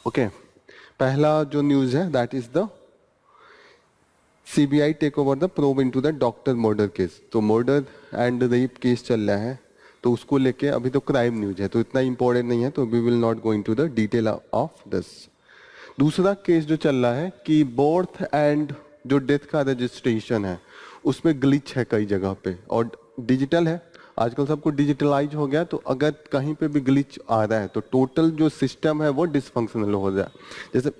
Okay, पहला जो news है that is the CBI take over the probe into the doctor murder case. तो murder and rape case चल रहा है, तो उसको लेके अभी तो क्राइम न्यूज है तो इतना इंपॉर्टेंट नहीं है, तो we will not go into the detail of this. दूसरा केस जो चल रहा है कि बर्थ एंड जो डेथ का रजिस्ट्रेशन है उसमें ग्लिच है कई जगह पे, और डिजिटल है आजकल, सब कुछ डिजिटलाइज हो गया, तो अगर कहीं पे भी ग्लिच आ रहा है तो टोटल जो सिस्टम है वो डिसफंक्शनल हो जाए। जैसे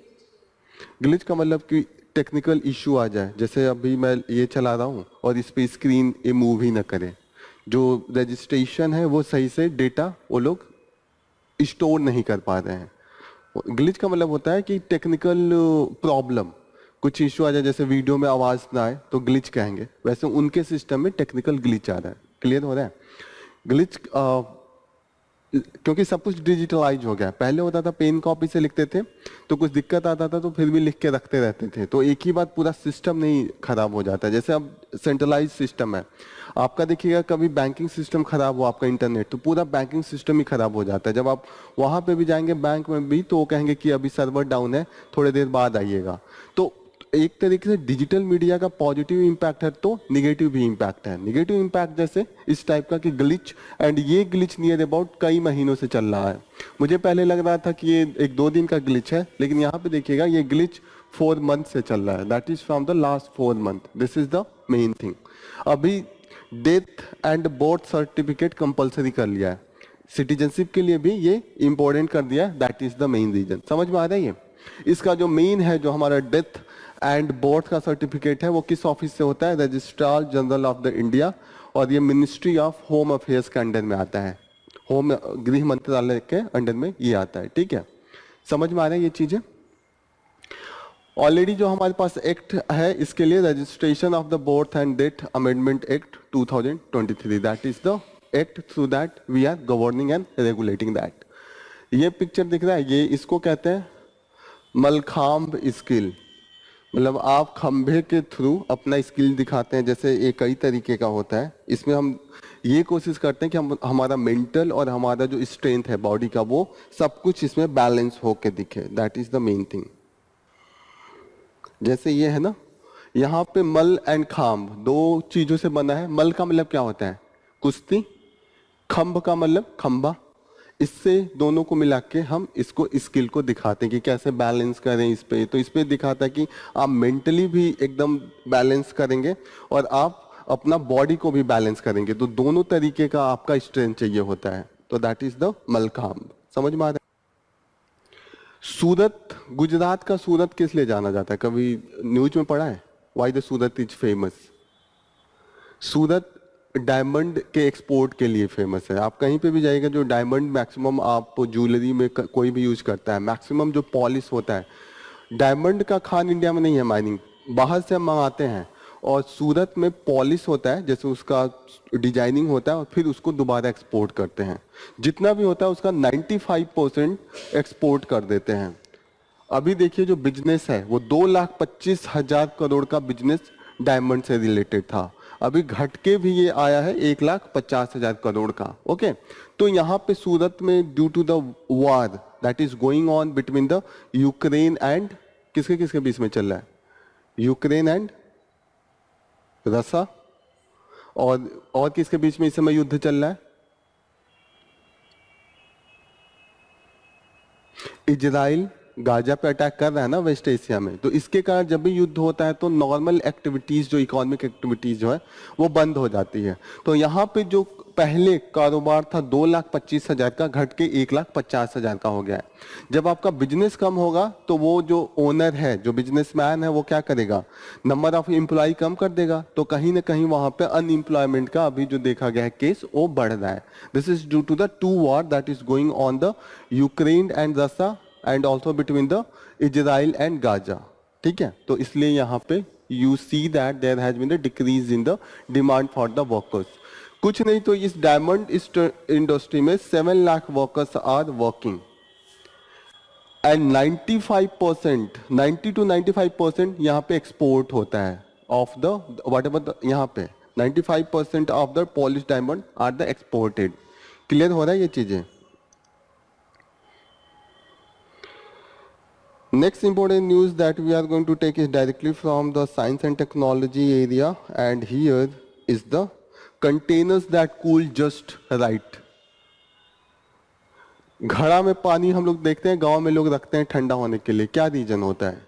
ग्लिच का मतलब कि टेक्निकल इशू आ जाए, जैसे अभी मैं ये चला रहा हूँ और इस पे स्क्रीन ये मूव ही ना करे, जो रजिस्ट्रेशन है वो सही से डेटा वो लोग स्टोर नहीं कर पा रहे हैं। ग्लिच का मतलब होता है कि टेक्निकल प्रॉब्लम, कुछ इशू आ जाए, जैसे वीडियो में आवाज ना आए तो ग्लिच कहेंगे, वैसे उनके सिस्टम में टेक्निकल ग्लिच आ रहा है। क्लियर हो रहा है? ग्लिच क्योंकि सब कुछ डिजिटलाइज हो गया, पहले होता था पेन कॉपी से लिखते थे तो कुछ दिक्कत आता था तो फिर भी लिख के रखते रहते थे, तो एक ही बात पूरा सिस्टम नहीं खराब हो जाता। जैसे अब सेंट्रलाइज सिस्टम है आपका, देखिएगा कभी बैंकिंग सिस्टम खराब हो आपका इंटरनेट, तो पूरा बैंकिंग सिस्टम ही खराब हो जाता है। जब आप वहां पे भी जाएंगे बैंक में भी तो वो कहेंगे कि अभी सर्वर डाउन है, थोड़ी देर बाद आइएगा। तो एक तरीके से डिजिटल मीडिया का पॉजिटिव इंपैक्ट है तो निगेटिव भी इंपैक्ट है। निगेटिव इंपैक्ट जैसे इस टाइप का कि ग्लिच, एंड ये ग्लिच नियर अबाउट कई महीनों से चल रहा है। मुझे पहले लग रहा था कि ये 1-2 दिन का ग्लिच है, लेकिन यहाँ पे देखिएगा ये ग्लिच 4 मंथ से चल रहा है, that is from the last 4 month. This is the main thing. अभी death and birth certificate compulsory कर लिया है, सिटीजनशिप के लिए भी ये इंपॉर्टेंट कर दिया है, that is the main reason. समझ में आ रहा है? ये इसका जो मेन है, जो हमारा डेथ एंड बर्थ का सर्टिफिकेट है वो किस ऑफिस से होता है? Registrar general of the India, और ये मिनिस्ट्री ऑफ होम अफेयर्स के अंडर में आता है, होम गृह मंत्रालय के अंडर में ये आता है। ठीक है, समझ में आ रहा है ये चीजें? ऑलरेडी जो हमारे पास एक्ट है इसके लिए, registration of the birth and death amendment act 2023, that is the act, through that we are governing and regulating that. ये पिक्चर दिख रहा है, ये इसको कहते हैं मलखांब स्किल, मतलब आप खंभे के थ्रू अपना स्किल दिखाते हैं। जैसे ये कई तरीके का होता है, इसमें हम ये कोशिश करते हैं कि हम हमारा मेंटल और हमारा जो स्ट्रेंथ है बॉडी का वो सब कुछ इसमें बैलेंस होके दिखे, that is the main thing. जैसे ये है ना, यहाँ पे मल एंड खाम्ब 2 चीजों से बना है। मल का मतलब क्या होता है? कुश्ती। खंभ का मतलब खंभा। इससे दोनों को मिला के हम इसको स्किल को दिखाते हैं कि कैसे बैलेंस करें इस पे। तो इस पे दिखाता है कि आप मेंटली भी एकदम बैलेंस करेंगे और आप अपना बॉडी को भी बैलेंस करेंगे, तो दोनों तरीके का आपका स्ट्रेंथ चाहिए होता है, तो दैट इज द मलखांब। समझ में आ रहा है? सूरत, गुजरात का सूरत किस लिए जाना जाता है? कभी न्यूज में पढ़ा है? Why the Surat is famous? Surat diamond के एक्सपोर्ट के लिए फेमस है। आप कहीं पे भी जाइएगा, जो डायमंड मैक्सिमम आप ज्वेलरी में कोई भी यूज करता है, मैक्सिमम जो पॉलिश होता है, डायमंड का खान इंडिया में नहीं है, माइनिंग बाहर से हम मंगाते हैं, और सूरत में पॉलिश होता है, जैसे उसका डिजाइनिंग होता है और फिर उसको दोबारा एक्सपोर्ट करते हैं। जितना भी होता है उसका 95% एक्सपोर्ट कर देते हैं। अभी देखिए जो बिजनेस है वो 2,25,000 करोड़ का बिजनेस डायमंड से रिलेटेड था, अभी घट के भी ये आया है 1,50,000 करोड़ का। ओके, तो यहाँ पे सूरत में due to the war that is going on between the Ukraine and, किसके किसके बीच में चल रहा है? यूक्रेन एंड रसा, और किसके बीच में इस समय युद्ध चल रहा है? इजराइल गाजा पे अटैक कर रहा है ना वेस्ट एशिया में, तो इसके कारण जब भी युद्ध होता है तो नॉर्मल एक्टिविटीज, जो इकोनॉमिक एक्टिविटीज जो है वो बंद हो जाती है। तो यहाँ पे जो पहले कारोबार था 2,25,000 का, घट के 1,50,000 का हो गया है। जब आपका बिजनेस कम होगा तो वो जो ओनर है, जो बिजनेसमैन है, वो क्या करेगा? नंबर ऑफ एम्प्लॉय कम कर देगा, तो कहीं ना कहीं वहां पे अनएम्प्लॉयमेंट का अभी जो देखा गया है केस वो बढ़ रहा है। This is due to the 2 war that is going on the Ukraine and Russia and also between the Israel and Gaza. ठीक है, तो इसलिए यहाँ पे you see that there has been the decrease in the demand for the workers. कुछ नहीं तो इस डायमंड इंडस्ट्री में 7 lakh workers are working, and 95%, 90 to 95% यहाँ पे एक्सपोर्ट होता है ऑफ द वट एवर, यहाँ पे 95% of the polish diamond are the exported. Clear हो रहा है ये चीजें? Next important news that we are going to take is directly from the science and technology area, and here is the containers that cool just right. घड़ा में पानी हम लोग देखते हैं गांव में लोग रखते हैं ठंडा होने के लिए, क्या रीजन होता है?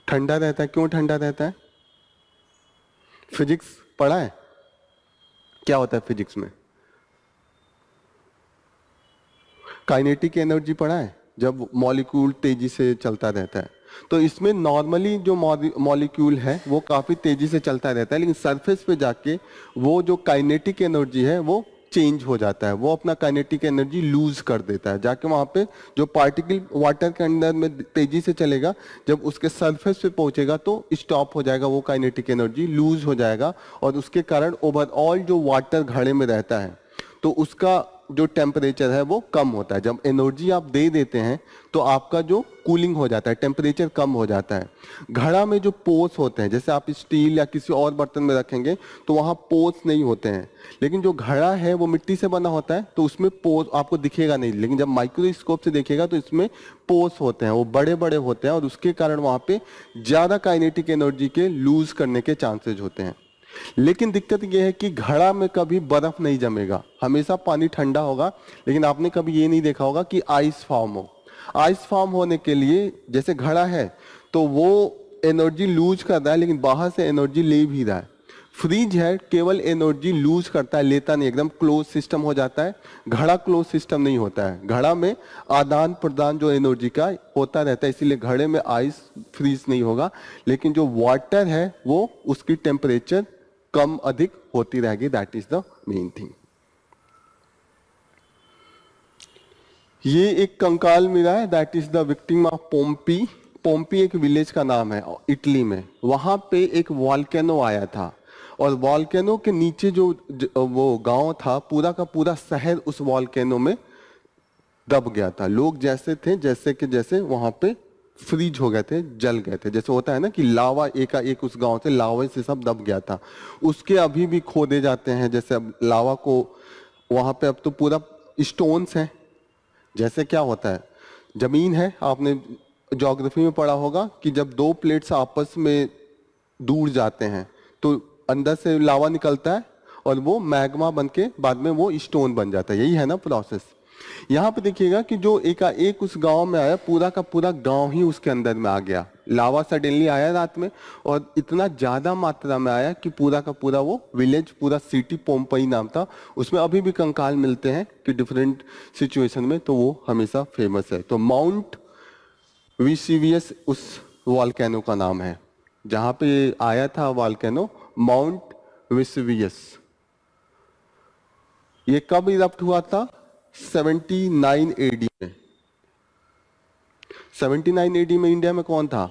ठंडा रहता है, क्यों ठंडा रहता है? फिजिक्स पढ़ा है? क्या होता है फिजिक्स में? काइनेटिक एनर्जी पढ़ा है, जब मॉलिक्यूल तेजी से चलता रहता है। तो इसमें नॉर्मली जो मॉलिक्यूल है वो काफी तेजी से चलता रहता है, लेकिन सरफेस पे जाके वो जो काइनेटिक एनर्जी है वो चेंज हो जाता है, वो अपना काइनेटिक एनर्जी लूज कर देता है। जाके वहां पे जो पार्टिकल वाटर के अंदर में तेजी से चलेगा, जब उसके सरफेस पे पहुंचेगा तो स्टॉप हो जाएगा, वो काइनेटिक एनर्जी लूज हो जाएगा, और उसके कारण ओवरऑल जो वाटर घड़े में रहता है तो उसका जो टेम्परेचर है वो कम होता है। जब एनर्जी आप दे देते हैं तो आपका जो कूलिंग हो जाता है, टेम्परेचर कम हो जाता है। घड़ा में जो पोर्स होते हैं, जैसे आप स्टील या किसी और बर्तन में रखेंगे तो वहाँ पोर्स नहीं होते हैं, लेकिन जो घड़ा है वो मिट्टी से बना होता है तो उसमें पोर्स आपको दिखेगा नहीं, लेकिन जब माइक्रोस्कोप से देखिएगा तो इसमें पोर्स होते हैं, वो बड़े बड़े होते हैं, और उसके कारण वहाँ पे ज़्यादा काइनेटिक एनर्जी के लूज करने के चांसेज होते हैं। लेकिन दिक्कत यह है कि घड़ा में कभी बर्फ नहीं जमेगा, हमेशा पानी ठंडा होगा, लेकिन आपने कभी ये नहीं देखा होगा कि आइस फॉर्म हो। आइस फॉर्म होने के लिए जैसे घड़ा है तो वो एनर्जी लूज कर रहा है, लेकिन बाहर से एनर्जी ले भी रहा है। फ्रिज है, केवल एनर्जी लूज करता है, लेता नहीं, एकदम क्लोज सिस्टम हो जाता है। घड़ा क्लोज सिस्टम नहीं होता है, घड़ा में आदान प्रदान जो एनर्जी का होता रहता है, इसीलिए घड़े में आइस फ्रीज नहीं होगा। लेकिन जो वाटर है वो उसकी टेम्परेचर कम अधिक होती रहेगी, that is the main thing. ये एक कंकाल मिला है, that is the victim of पोम्पी। पोम्पी एक विलेज का नाम है इटली में। वहां पे एक वॉल्केनो आया था, और वॉल्केनो के नीचे जो वो गांव था, पूरा का पूरा शहर उस वॉल्केनो में दब गया था। लोग जैसे थे जैसे के जैसे वहां पे फ्रीज हो गए थे, जल गए थे। जैसे होता है ना कि लावा एक उस गांव से लावा से सब दब गया था, उसके अभी भी खोदे जाते हैं। जैसे अब लावा को वहां पे अब तो पूरा स्टोन्स हैं। जैसे क्या होता है, जमीन है, आपने ज्योग्राफी में पढ़ा होगा कि जब दो प्लेट्स आपस में दूर जाते हैं तो अंदर से लावा निकलता है और वो मैग्मा बन के बाद में वो स्टोन बन जाता है। यही है ना प्रोसेस। यहाँ पे देखिएगा कि जो एकाएक उस गांव में आया, पूरा का पूरा गांव ही उसके अंदर में आ गया। लावा सडनली आया रात में, और इतना ज्यादा मात्रा में आया कि पूरा का पूरा वो विलेज, पूरा सिटी, पोम्पई नाम था, उसमें अभी भी कंकाल मिलते हैं कि डिफरेंट सिचुएशन में, तो वो हमेशा फेमस है। तो माउंट वेसुवियस उस वॉल्केनो का नाम है, जहां पे आया था वॉल्केनो, माउंट वेसुवियस। ये कब इरप्ट हुआ था? 79 एडी में। 79 एडी में इंडिया में कौन था?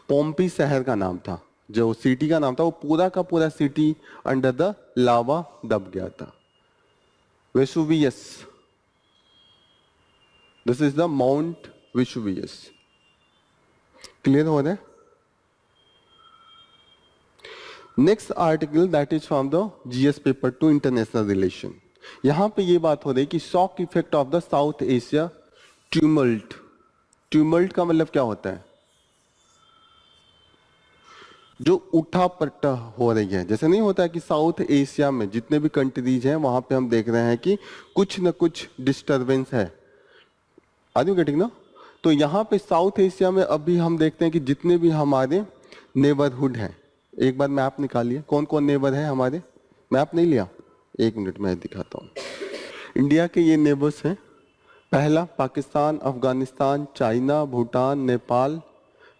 पोम्पी शहर का नाम था, जो सिटी का नाम था, वो पूरा का पूरा सिटी अंडर द लावा दब गया था। Vesuvius, this is the mount Vesuvius. Clear हो रहा है? Next article that is from the GS paper 2 international relation. यहां पे ये बात हो रही कि shock effect of the South Asia tumult. Tumult का मतलब क्या होता है? जो उठा पट्टा हो रही है। जैसे नहीं होता है कि साउथ एशिया में जितने भी कंट्रीज हैं वहां पे हम देख रहे हैं कि कुछ न कुछ डिस्टरबेंस है। आर यू गेटिंग ना? तो यहाँ पे साउथ एशिया में अभी हम देखते हैं कि जितने भी हमारे नेबरहुड हैं, एक बार मैप निकालिए, कौन कौन नेबर है हमारे। मैप नहीं लिया? एक मिनट में दिखाता हूँ। इंडिया के ये नेबर्स हैं। पहला पाकिस्तान, अफगानिस्तान, चाइना, भूटान, नेपाल,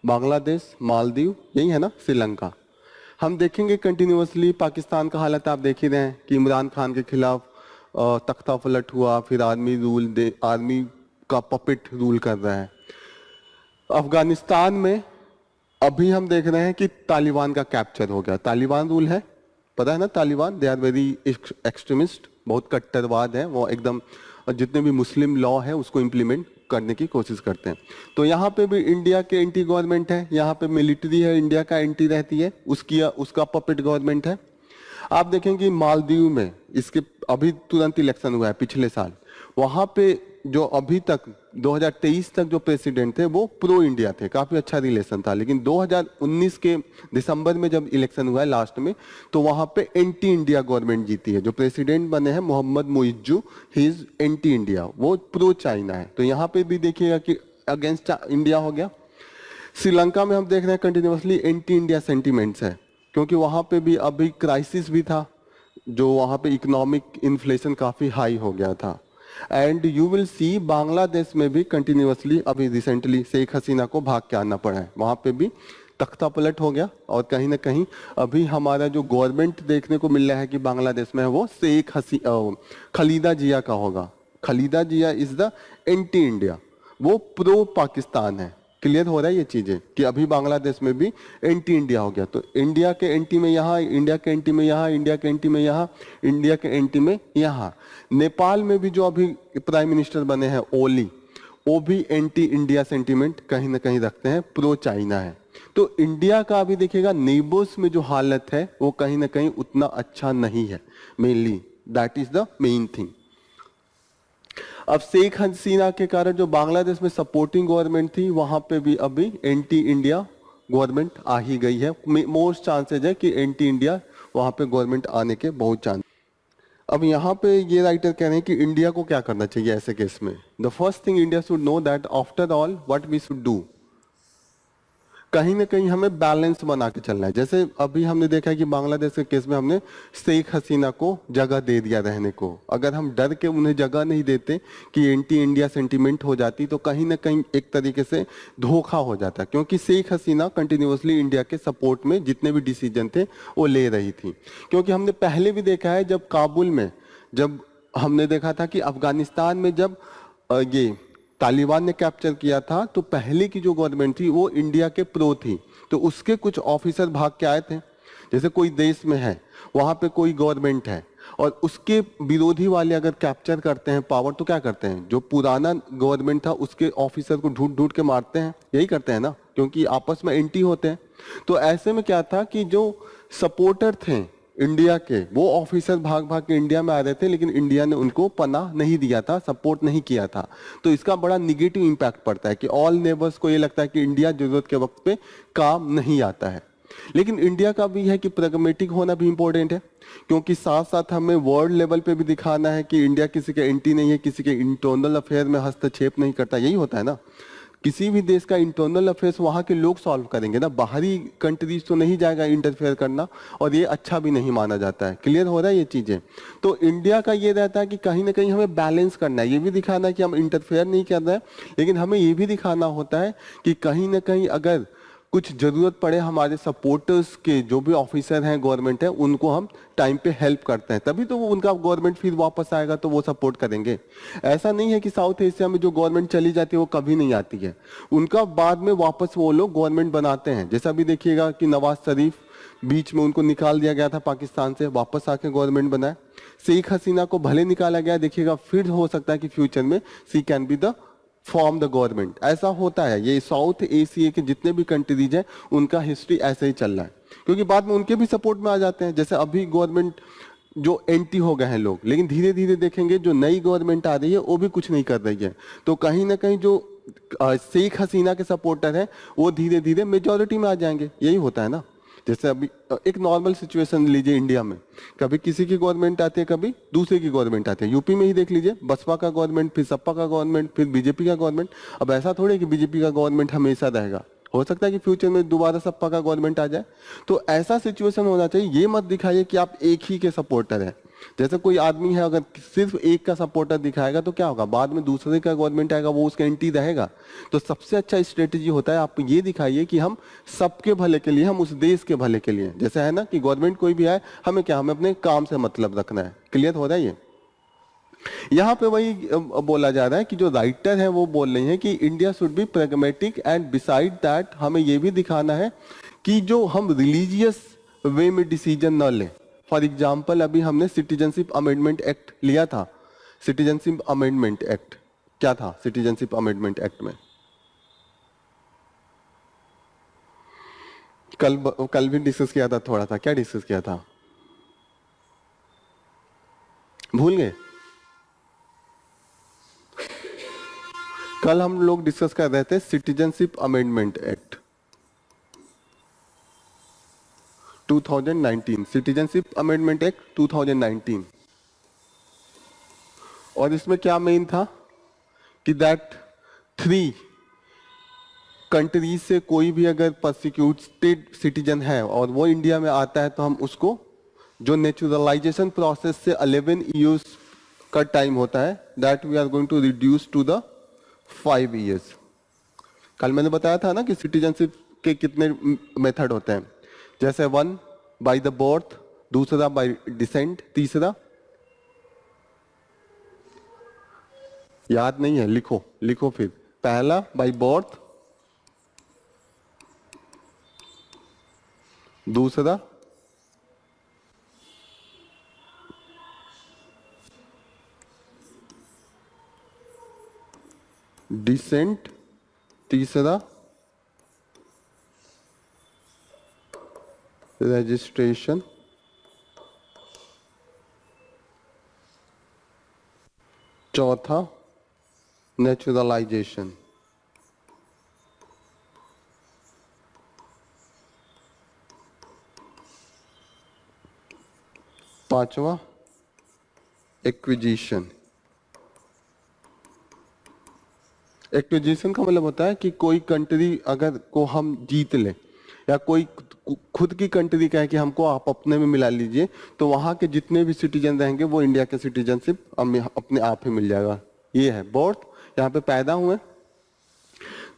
बांग्लादेश, मालदीव, यही है ना, श्रीलंका। हम देखेंगे कंटिन्यूअसली पाकिस्तान का हालत आप देख ही रहे हैं कि इमरान खान के खिलाफ तख्ता पलट हुआ, फिर आर्मी का पपेट रूल कर रहा है। अफगानिस्तान में अभी हम देख रहे हैं कि तालिबान का कैप्चर हो गया। तालिबान रूल है, पता है ना Taliban, they are very extremist, बहुत कट्टरवाद है वो, एकदम जितने भी मुस्लिम लॉ है उसको इम्प्लीमेंट करने की कोशिश करते हैं। तो यहाँ पे भी इंडिया के एंटी गवर्नमेंट है, यहाँ पे मिलिट्री है इंडिया का एंटी रहती है, उसका पपेट गवर्नमेंट है। आप देखेंगे मालदीव में इसके अभी तुरंत इलेक्शन हुआ है पिछले साल, वहां पे जो अभी तक 2023 तक जो प्रेसिडेंट थे वो प्रो इंडिया थे, काफी अच्छा रिलेशन था। लेकिन 2019 के दिसंबर में जब इलेक्शन हुआ है लास्ट में, तो वहां पे एंटी इंडिया गवर्नमेंट जीती है। जो प्रेसिडेंट बने हैं Mohamed Muizzu, he is anti India, वो प्रो चाइना है। तो यहाँ पे भी देखिएगा कि अगेंस्ट इंडिया हो गया। श्रीलंका में हम देख रहे हैं कंटिन्यूसली एंटी इंडिया सेंटीमेंट्स है, क्योंकि वहां पे भी अभी क्राइसिस भी था, जो वहां पे इकोनॉमिक इन्फ्लेशन काफी हाई हो गया था। And you will see Bangladesh में भी कंटिन्यूसली अभी रिसेंटली शेख हसीना को भाग के आना पड़ा है, वहां पे भी तख्ता पलट हो गया। और कहीं ना कहीं अभी हमारा जो गवर्नमेंट देखने को मिल रहा है कि बांग्लादेश में है, वो शेख खलीदा जिया का होगा। खलीदा जिया इज द एंटी इंडिया, वो प्रो पाकिस्तान है। क्लियर हो रहा है ये चीजें कि अभी बांग्लादेश में भी एंटी इंडिया हो गया। तो इंडिया के एंटी में यहाँ, इंडिया के एंटी में यहाँ, इंडिया के एंटी में यहाँ, इंडिया के एंटी में यहाँ। नेपाल में भी जो अभी प्राइम मिनिस्टर बने हैं ओली, वो भी एंटी इंडिया सेंटीमेंट कहीं ना कहीं रखते हैं, प्रो चाइना है। तो इंडिया का अभी देखिएगा नेबर्स में जो हालत है वो कहीं ना कहीं उतना अच्छा नहीं है। Mainly that is the main thing. अब शेख हसीना के कारण जो बांग्लादेश में सपोर्टिंग गवर्नमेंट थी, वहां पे भी अभी एंटी इंडिया गवर्नमेंट आ ही गई है। मोस्ट चांसेज है कि एंटी इंडिया वहां पे गवर्नमेंट आने के बहुत चांस। अब यहाँ पे ये राइटर कह रहे हैं कि इंडिया को क्या करना चाहिए ऐसे केस में। The first thing India should know that after all what we should do, कहीं ना कहीं हमें बैलेंस बना के चलना है। जैसे अभी हमने देखा है कि बांग्लादेश के केस में हमने शेख हसीना को जगह दे दिया रहने को। अगर हम डर के उन्हें जगह नहीं देते कि एंटी इंडिया सेंटीमेंट हो जाती, तो कहीं ना कहीं एक तरीके से धोखा हो जाता। क्योंकि शेख हसीना कंटिन्यूसली इंडिया के सपोर्ट में जितने भी डिसीजन थे वो ले रही थी। क्योंकि हमने पहले भी देखा है, जब काबुल में जब हमने देखा था कि अफगानिस्तान में जब ये तालिबान ने कैप्चर किया था, तो पहले की जो गवर्नमेंट थी वो इंडिया के प्रो थी। तो उसके कुछ ऑफिसर भाग के आए थे। जैसे कोई देश में है, वहां पे कोई गवर्नमेंट है और उसके विरोधी वाले अगर कैप्चर करते हैं पावर, तो क्या करते हैं, जो पुराना गवर्नमेंट था उसके ऑफिसर को ढूंढ ढूंढ के मारते हैं। यही करते हैं ना, क्योंकि आपस में एंटी होते हैं। तो ऐसे में क्या था कि जो सपोर्टर थे इंडिया के, वो ऑफिसर भाग भाग के इंडिया में आ रहे थे, लेकिन इंडिया ने उनको पनाह नहीं दिया था, सपोर्ट नहीं किया था। तो इसका बड़ा निगेटिव इंपैक्ट पड़ता है कि ऑल नेबर्स को ये लगता है कि इंडिया जरूरत के वक्त पे काम नहीं आता है। लेकिन इंडिया का भी है कि प्रैग्मेटिक होना भी इंपॉर्टेंट है, क्योंकि साथ साथ हमें वर्ल्ड लेवल पे भी दिखाना है कि इंडिया किसी के एंटी नहीं है, किसी के इंटरनल अफेयर में हस्तक्षेप नहीं करता। यही होता है ना, किसी भी देश का इंटरनल अफेयर्स वहाँ के लोग सॉल्व करेंगे ना, बाहरी कंट्रीज तो नहीं जाएगा इंटरफेयर करना, और ये अच्छा भी नहीं माना जाता है। क्लियर हो रहा है ये चीजें। तो इंडिया का ये रहता है कि कहीं ना कहीं हमें बैलेंस करना है। ये भी दिखाना है कि हम इंटरफेयर नहीं कर रहे हैं, लेकिन हमें ये भी दिखाना होता है कि कहीं ना कहीं अगर कुछ जरूरत पड़े हमारे सपोर्टर्स के, जो भी ऑफिसर हैं गवर्नमेंट है, उनको हम टाइम पे हेल्प करते हैं, तभी तो वो उनका गवर्नमेंट फिर वापस आएगा तो वो सपोर्ट करेंगे। ऐसा नहीं है कि साउथ एशिया में जो गवर्नमेंट चली जाती है वो कभी नहीं आती है, उनका बाद में वापस वो लोग गवर्नमेंट बनाते हैं। जैसा भी देखिएगा कि नवाज शरीफ, बीच में उनको निकाल दिया गया था पाकिस्तान से, वापस आके गवर्नमेंट बनाए। शेख हसीना को भले निकाला गया, देखिएगा फिर हो सकता है कि फ्यूचर में she can be the form the government. ऐसा होता है, ये साउथ एशिया के जितने भी कंट्रीज हैं उनका हिस्ट्री ऐसे ही चल रहा है, क्योंकि बाद में उनके भी सपोर्ट में आ जाते हैं। जैसे अभी गवर्नमेंट जो एंटी हो गए हैं लोग, लेकिन धीरे धीरे देखेंगे जो नई गवर्नमेंट आ रही है वो भी कुछ नहीं कर रही है। तो कहीं ना कहीं जो शेख हसीना के सपोर्टर हैं वो धीरे धीरे मेजोरिटी में आ जाएंगे। यही होता है ना। जैसे अभी एक नॉर्मल सिचुएशन लीजिए इंडिया में, कभी किसी की गवर्नमेंट आती है, कभी दूसरे की गवर्नमेंट आती है। यूपी में ही देख लीजिए, बसपा का गवर्नमेंट, फिर सपा का गवर्नमेंट, फिर बीजेपी का गवर्नमेंट। अब ऐसा थोड़ी कि बीजेपी का गवर्नमेंट हमेशा रहेगा, हो सकता है कि फ्यूचर में दोबारा सपा का गवर्नमेंट आ जाए। तो ऐसा सिचुएशन होना चाहिए। ये मत दिखाइए कि आप एक ही के सपोर्टर हैं। जैसे कोई आदमी है, अगर सिर्फ एक का सपोर्टर दिखाएगा तो क्या होगा, बाद में दूसरे का गवर्नमेंट आएगा वो उसका एंटी रहेगा। तो सबसे अच्छा स्ट्रेटेजी होता है आप ये दिखाइए कि हम सबके भले के लिए, हम उस देश के भले के लिए। जैसे है ना कि गवर्नमेंट कोई भी आए, हमें क्या, हमें अपने काम से मतलब रखना है। क्लियर हो रहा है ये। यहाँ पे वही बोला जा रहा है कि जो राइटर है वो बोल रहे हैं कि India should be pragmatic and beside that हमें ये भी दिखाना है कि जो हम रिलीजियस वे में डिसीजन न लें। फॉर एग्जाम्पल अभी हमने सिटीजनशिप अमेंडमेंट एक्ट लिया था। सिटीजनशिप अमेंडमेंट एक्ट क्या था? सिटीजनशिप अमेंडमेंट एक्ट में कल भी डिस्कस किया था थोड़ा सा। क्या डिस्कस किया था, भूल गए? कल हम लोग डिस्कस कर रहे थे citizenship amendment act 2019, citizenship amendment act 2019। और इसमें क्या मेन था कि दैट 3 कंट्रीज से कोई भी अगर परसिक्यूटेड सिटीजन है और वो इंडिया में आता है तो हम उसको, जो नेचुरलाइजेशन प्रोसेस से 11 ईयर्स का टाइम होता है, that we are going to reduce to the 5 years. कल मैंने बताया था ना कि सिटीजनशिप के कितने मेथड होते हैं, जैसे 1 बाय द बर्थ, दूसरा बाय डिसेंट, तीसरा याद नहीं है, लिखो लिखो फिर। पहला बाय बर्थ, दूसरा डिसेंट, तीसरा रजिस्ट्रेशन, चौथा नेचुरलाइजेशन। पांचवा एक्विजिशन। एक्विजिशन का मतलब होता है कि कोई कंट्री अगर को हम जीत ले, या कोई खुद की कंट्री कहे कि हमको आप अपने में मिला लीजिए, तो वहां के जितने भी सिटीजन रहेंगे वो इंडिया के सिटीजनशिप अपने आप ही मिल जाएगा। ये है बर्थ, यहाँ पे पैदा हुए।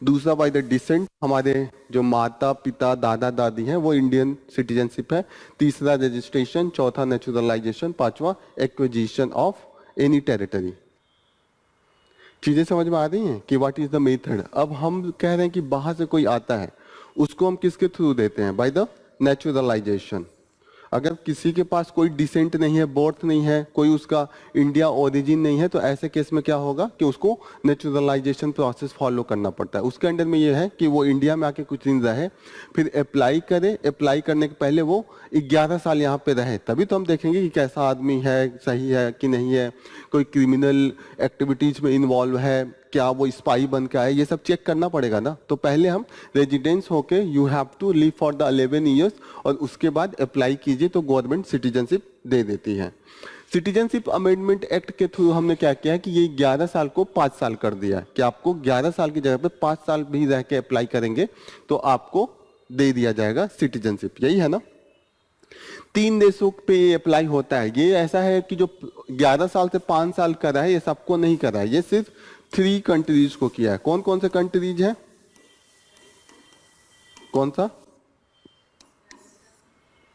दूसरा बाय द डिसेंट, हमारे जो माता पिता दादा दादी हैं वो इंडियन सिटीजनशिप है। तीसरा रजिस्ट्रेशन, चौथा नेचुरलाइजेशन, पांचवा एक्विजिशन ऑफ एनी टेरिटरी। चीजें समझ में आ रही हैं कि व्हाट इज द मेथड। अब हम कह रहे हैं कि बाहर से कोई आता है, उसको हम किसके थ्रू देते हैं? By the naturalisation. अगर किसी के पास कोई डिसेंट नहीं है, बर्थ नहीं है, कोई उसका इंडिया ओरिजिन नहीं है, तो ऐसे केस में क्या होगा कि उसको नेचुरलाइजेशन प्रोसेस फॉलो करना पड़ता है। उसके अंडर में ये है कि वो इंडिया में आके कुछ दिन रहे, फिर अप्लाई करे। अप्लाई करने के पहले वो 11 साल यहाँ पे रहे, तभी तो हम देखेंगे कि कैसा आदमी है, सही है कि नहीं है, कोई क्रिमिनल एक्टिविटीज में इन्वॉल्व है, क्या वो स्पाई बन के आए, ये सब चेक करना पड़ेगा ना। तो पहले हम रेजिडेंस होके you have to live for the 11 years, और उसके बाद अप्लाई कीजिए तो गवर्नमेंट सिटीजनशिप दे देती है। सिटीजनशिप अमेंडमेंट एक्ट के थ्रू हमने क्या किया है कि ये 11 साल को 5 साल कर दिया है, कि आपको 11 साल की जगह पे 5 साल भी रह के अप्लाई करेंगे तो आपको दे दिया जाएगा सिटीजनशिप। यही है ना। 3 देशों पे ये अप्लाई होता है। ये ऐसा है कि जो 11 साल से 5 साल करा है, ये सबको नहीं करा है, ये सिर्फ 3 कंट्रीज को किया है। कौन कौन से कंट्रीज है? कौन सा?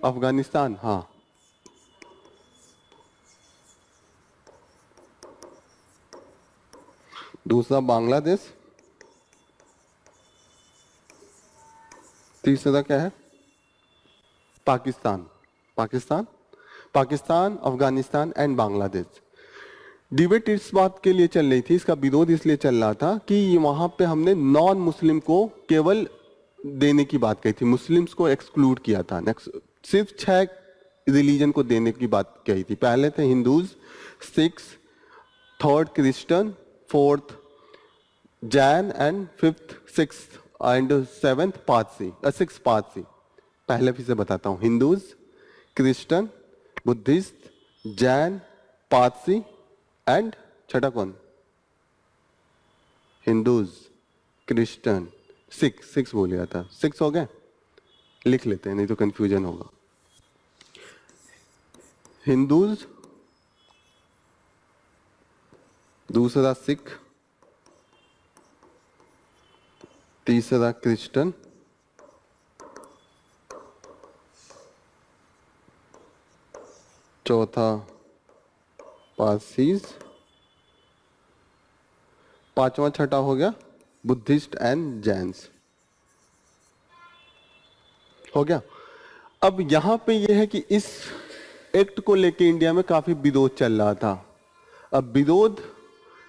अफगानिस्तान, हाँ। दूसरा बांग्लादेश, तीसरा क्या है? पाकिस्तान। पाकिस्तान, अफगानिस्तान एंड बांग्लादेश। डिबेट इस बात के लिए चल रही थी, इसका विरोध इसलिए चल रहा था कि वहां पे हमने नॉन मुस्लिम को केवल देने की बात कही थी, मुस्लिम्स को एक्सक्लूड किया था। सिर्फ 6 रिलीजन को देने की बात कही थी। पहले थे Hindus, six, third Christian, fourth Jain and fifth, sixth and seventh Parsi, 6 Parsi. पहले फिर से बताता हूं, Hindus, Christian, Buddhist, Jain, Parsi and छठा कौन? हिंदूज, क्रिश्चियन, सिक्स बोल गया था। 6 हो गए, लिख लेते हैं नहीं तो कंफ्यूजन होगा। हिंदूज, दूसरा सिख, तीसरा क्रिश्चियन, चौथा पारसीज, पांचवा छठा हो गया बुद्धिस्ट एंड जैन्स। हो गया। अब यहां पे ये है कि इस एक्ट को लेके इंडिया में काफी विरोध चल रहा था। अब विरोध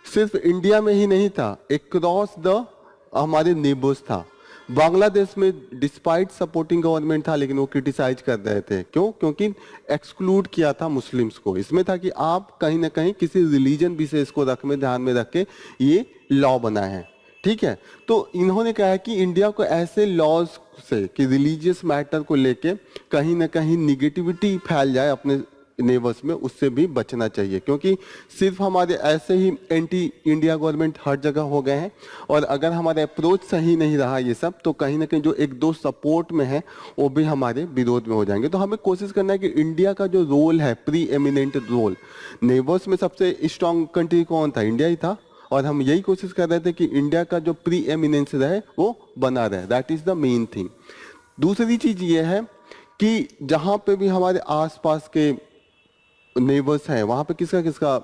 सिर्फ इंडिया में ही नहीं था, अक्रॉस द हमारे नेबर्स था। बांग्लादेश में डिस्पाइट सपोर्टिंग गवर्नमेंट था, लेकिन वो क्रिटिसाइज कर रहे थे। क्यों? क्योंकि एक्सक्लूड किया था मुस्लिम्स को। इसमें था कि आप कहीं ना कहीं किसी रिलीजन विशेष को ध्यान में रख के ये लॉ बनाए हैं, ठीक है। तो इन्होंने कहा है कि इंडिया को ऐसे लॉज से कि रिलीजियस मैटर को लेके कहीं ना कहीं निगेटिविटी फैल जाए अपने नेबर्स में, उससे भी बचना चाहिए। क्योंकि सिर्फ हमारे ऐसे ही एंटी इंडिया गवर्नमेंट हर जगह हो गए हैं, और अगर हमारा अप्रोच सही नहीं रहा ये सब, तो कहीं ना कहीं जो एक दो सपोर्ट में है वो भी हमारे विरोध में हो जाएंगे। तो हमें कोशिश करना है कि इंडिया का जो रोल है, प्री एमिनेंट रोल, नेबर्स में सबसे स्ट्रांग कंट्री कौन था? इंडिया ही था। और हम यही कोशिश कर रहे थे कि इंडिया का जो प्री एमिनेंस रहे वो बना रहे। That is the main thing. दूसरी चीज ये है कि जहां पे भी हमारे आसपास के नेबर्स हैं, वहां पे किसका किसका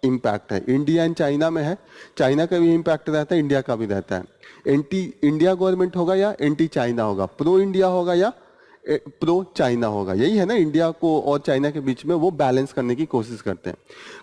इम्पैक्ट है? इंडिया एंड चाइना में है। चाइना का भी इम्पैक्ट रहता है, इंडिया का भी रहता है। एंटी इंडिया गवर्नमेंट होगा या एंटी चाइना होगा, प्रो इंडिया होगा या प्रो चाइना होगा, यही है ना। इंडिया को और चाइना के बीच में वो बैलेंस करने की कोशिश करते हैं।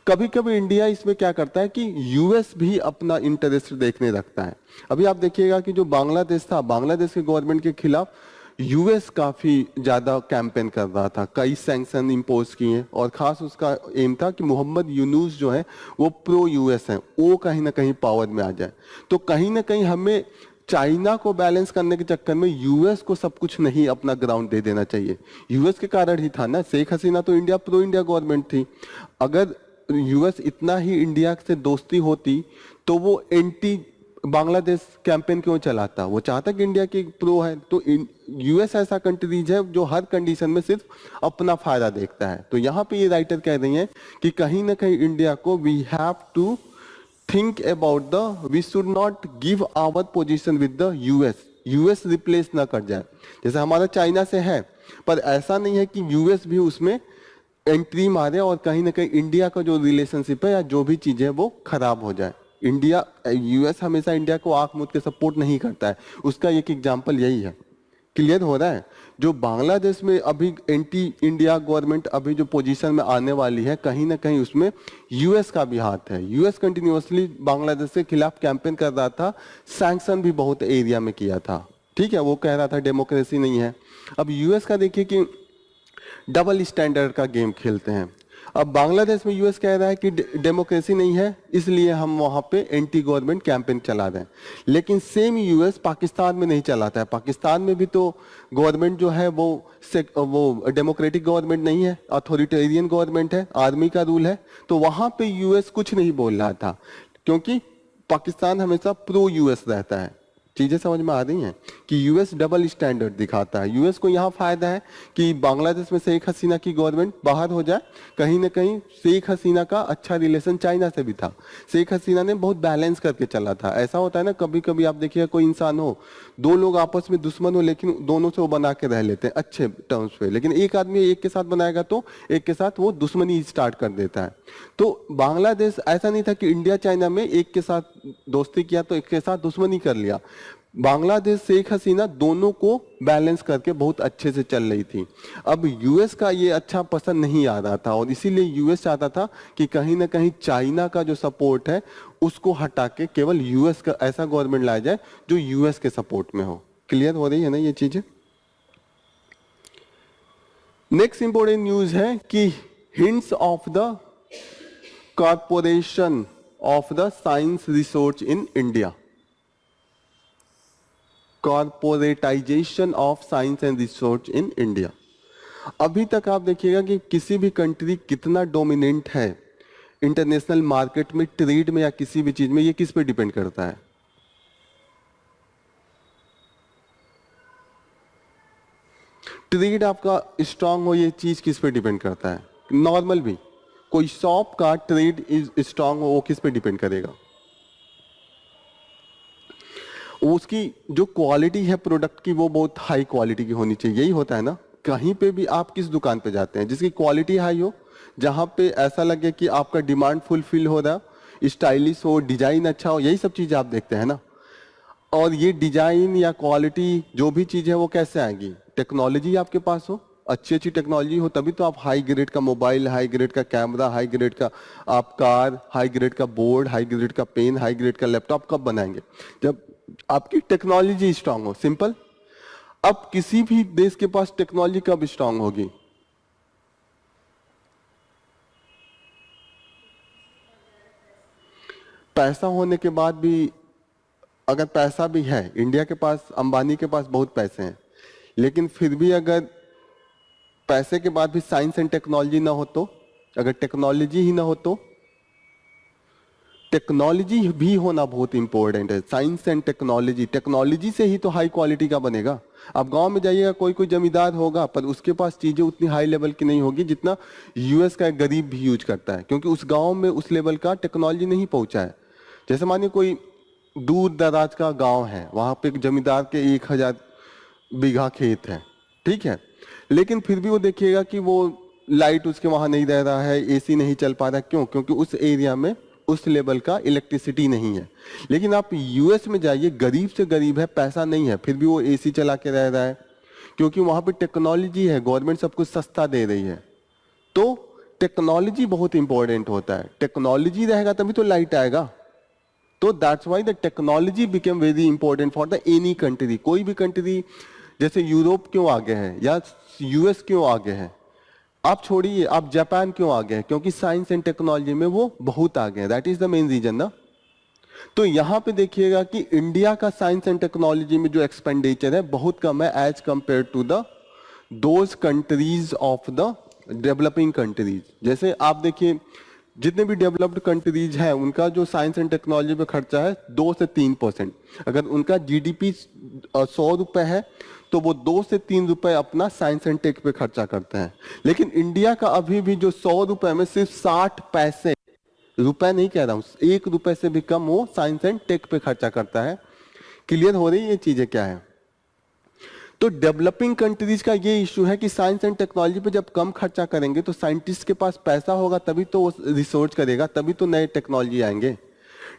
कभी कभी इंडिया इसमें क्या करता है कि यूएस भी अपना इंटरेस्ट देखने लगता है। अभी आप देखिएगा कि जो बांग्लादेश था, बांग्लादेश के गवर्नमेंट के खिलाफ यूएस काफी ज्यादा कैंपेन कर रहा था, कई सैंक्शन इंपोज किए, और खास उसका एम था कि मोहम्मद यूनुस जो है वो प्रो यूएस है, वो कहीं ना कहीं पावर में आ जाए। तो कहीं ना कहीं हमें चाइना को बैलेंस करने के चक्कर में यूएस को सब कुछ नहीं अपना ग्राउंड दे देना चाहिए। यूएस के कारण ही था ना, शेख हसीना तो इंडिया प्रो इंडिया गवर्नमेंट थी। अगर यूएस इतना ही इंडिया से दोस्ती होती तो वो एंटी बांग्लादेश कैंपेन क्यों चलाता? वो चाहता कि इंडिया की प्रो है। तो यूएस ऐसा कंट्रीज है जो हर कंडीशन में सिर्फ अपना फायदा देखता है। तो यहाँ पे ये राइटर कह रही हैं कि कहीं ना कहीं इंडिया को we have to think about the, we should not give our position with the US. US replace ना कर जाए, जैसे हमारा चाइना से है, पर ऐसा नहीं है कि यूएस भी उसमें एंट्री मारे और कहीं ना कहीं इंडिया का जो रिलेशनशिप है या जो भी चीज है वो खराब हो जाए। इंडिया, यूएस हमेशा इंडिया को आंख मूंद के सपोर्ट नहीं करता है। उसका एक एग्जांपल यही है। क्लियर हो रहा है? जो बांग्लादेश में अभी एंटी इंडिया गवर्नमेंट अभी जो पोजीशन में आने वाली है, कहीं ना कहीं उसमें यूएस का भी हाथ है। यूएस कंटिन्यूअसली बांग्लादेश के खिलाफ कैंपेन कर रहा था, सैंक्शन भी बहुत एरिया में किया था, ठीक है। वो कह रहा था डेमोक्रेसी नहीं है। अब यूएस का देखिए कि डबल स्टैंडर्ड का गेम खेलते हैं। अब बांग्लादेश में यूएस कह रहा है कि डेमोक्रेसी नहीं है, इसलिए हम वहां पे एंटी गवर्नमेंट कैंपेन चला रहे हैं। लेकिन सेम यूएस पाकिस्तान में नहीं चलाता है। पाकिस्तान में भी तो गवर्नमेंट जो है वो डेमोक्रेटिक गवर्नमेंट नहीं है, अथॉरिटेरियन गवर्नमेंट है, आर्मी का रूल है। तो वहां पे यूएस कुछ नहीं बोल रहा था, क्योंकि पाकिस्तान हमेशा प्रो यूएस रहता है। चीजें समझ में आ रही हैं कि यूएस डबल स्टैंडर्ड दिखाता है। यूएस को यहाँ फायदा है कि बांग्लादेश में शेख हसीना की गवर्नमेंट बाहर हो जाए। कहीं ना कहीं शेख हसीना का अच्छा रिलेशन चाइना से भी था। शेख हसीना ने बहुत बैलेंस करके चला था। ऐसा होता है ना, कभी कभी आप देखिए कोई इंसान हो, दो लोग आपस में दुश्मन हो, लेकिन दोनों से वो बना के रह लेते हैं अच्छे टर्म्स पे। लेकिन एक आदमी एक के साथ बनाएगा तो एक के साथ वो दुश्मनी स्टार्ट कर देता है। तो बांग्लादेश ऐसा नहीं था कि इंडिया चाइना में एक के साथ दोस्ती किया तो एक के साथ दुश्मनी कर लिया। बांग्लादेश शेख हसीना दोनों को बैलेंस करके बहुत अच्छे से चल रही थी। अब यूएस का ये अच्छा पसंद नहीं आ रहा था, और इसीलिए यूएस चाहता था कि कहीं ना कहीं चाइना का जो सपोर्ट है उसको हटा के केवल यूएस का ऐसा गवर्नमेंट लाया जाए जो यूएस के सपोर्ट में हो। क्लियर हो रही है ना ये चीजें? नेक्स्ट इंपॉर्टेंट न्यूज है कि hints of the corporation of the science research in India, corporatisation of science and research in India. अभी तक आप देखिएगा कि किसी भी कंट्री कितना डोमिनेंट है इंटरनेशनल मार्केट में, ट्रेड में या किसी भी चीज में, ये किस पे डिपेंड करता है? ट्रेड आपका स्ट्रांग हो, ये चीज किस पे डिपेंड करता है? नॉर्मल भी कोई शॉप का ट्रेड इज स्ट्रांग हो, वो किस पे डिपेंड करेगा? उसकी जो क्वालिटी है प्रोडक्ट की वो बहुत हाई क्वालिटी की होनी चाहिए। यही होता है ना, कहीं पे भी आप किस दुकान पे जाते हैं जिसकी क्वालिटी हाई हो, जहां पे ऐसा लगे कि आपका डिमांड फुलफिल हो रहा, स्टाइलिश हो, डिजाइन अच्छा हो, यही सब चीजें आप देखते हैं ना। और ये डिजाइन या क्वालिटी जो भी चीज है वो कैसे आएगी? टेक्नोलॉजी आपके पास हो, अच्छी अच्छी टेक्नोलॉजी हो, तभी तो आप हाई ग्रेड का मोबाइल, हाई ग्रेड का कैमरा, हाई ग्रेड का आप कार, हाई ग्रेड का बोर्ड, हाई ग्रेड का पेन, हाई ग्रेड का लैपटॉप कब बनाएंगे? जब आपकी टेक्नोलॉजी स्ट्रांग हो, सिंपल। अब किसी भी देश के पास टेक्नोलॉजी कब स्ट्रांग होगी? पैसा होने के बाद भी, अगर पैसा भी है, इंडिया के पास, अंबानी के पास बहुत पैसे हैं, लेकिन फिर भी अगर पैसे के बाद भी साइंस एंड टेक्नोलॉजी ना हो तो, अगर टेक्नोलॉजी ही ना हो तो, टेक्नोलॉजी भी होना बहुत इंपॉर्टेंट है। साइंस एंड टेक्नोलॉजी, टेक्नोलॉजी से ही तो हाई क्वालिटी का बनेगा। आप गांव में जाइएगा, कोई कोई जमींदार होगा पर उसके पास चीजें उतनी हाई लेवल की नहीं होगी जितना यूएस का एक गरीब भी यूज करता है, क्योंकि उस गांव में उस लेवल का टेक्नोलॉजी नहीं पहुंचा है। जैसे मानिए कोई दूर दराज का गांव है, वहां पे एक जमींदार के 1000 बीघा खेत है, ठीक है, लेकिन फिर भी वो देखिएगा कि वो लाइट उसके वहां नहीं रह रहा है, एसी नहीं चल पा रहा। क्यों? क्योंकि उस एरिया में उस लेवल का इलेक्ट्रिसिटी नहीं है। लेकिन आप यूएस में जाइए, गरीब से गरीब है, पैसा नहीं है, फिर भी वो एसी चला के रह रहा है, क्योंकि वहां पे टेक्नोलॉजी है, गवर्नमेंट सब कुछ सस्ता दे रही है। तो टेक्नोलॉजी बहुत इंपॉर्टेंट होता है, टेक्नोलॉजी रहेगा तभी तो लाइट आएगा। तो that's why the technology became very important for the any country. कोई भी कंट्री, जैसे यूरोप क्यों आगे है या यूएस क्यों आगे है, आप छोड़िए, आप जापान क्यों आगे हैं? क्योंकि साइंस एंड टेक्नोलॉजी में वो बहुत आगे हैं। That is the main reason ना। तो यहां पे देखिएगा कि इंडिया का साइंस एंड टेक्नोलॉजी में जो एक्सपेंडिचर है बहुत कम है as compare to the those countries of the developing countries. जैसे आप देखिए, जितने भी डेवलप्ड कंट्रीज हैं उनका जो साइंस एंड टेक्नोलॉजी पे खर्चा है 2 से 3%। अगर उनका जीडीपी 100 रुपए है तो वो 2 से 3 रुपए अपना साइंस एंड टेक पे खर्चा करते हैं। लेकिन इंडिया का अभी भी जो 100 रुपए में सिर्फ 60 पैसे, रुपए नहीं कह रहा हूं, 1 रुपए से भी कम वो साइंस एंड टेक पे खर्चा करता है। क्लियर हो रही है ये चीजें क्या है? तो डेवलपिंग कंट्रीज का ये इशू है कि साइंस एंड टेक्नोलॉजी पे जब कम खर्चा करेंगे तो साइंटिस्ट के पास पैसा होगा तभी तो वो रिसर्च करेगा, तभी तो नए टेक्नोलॉजी आएंगे।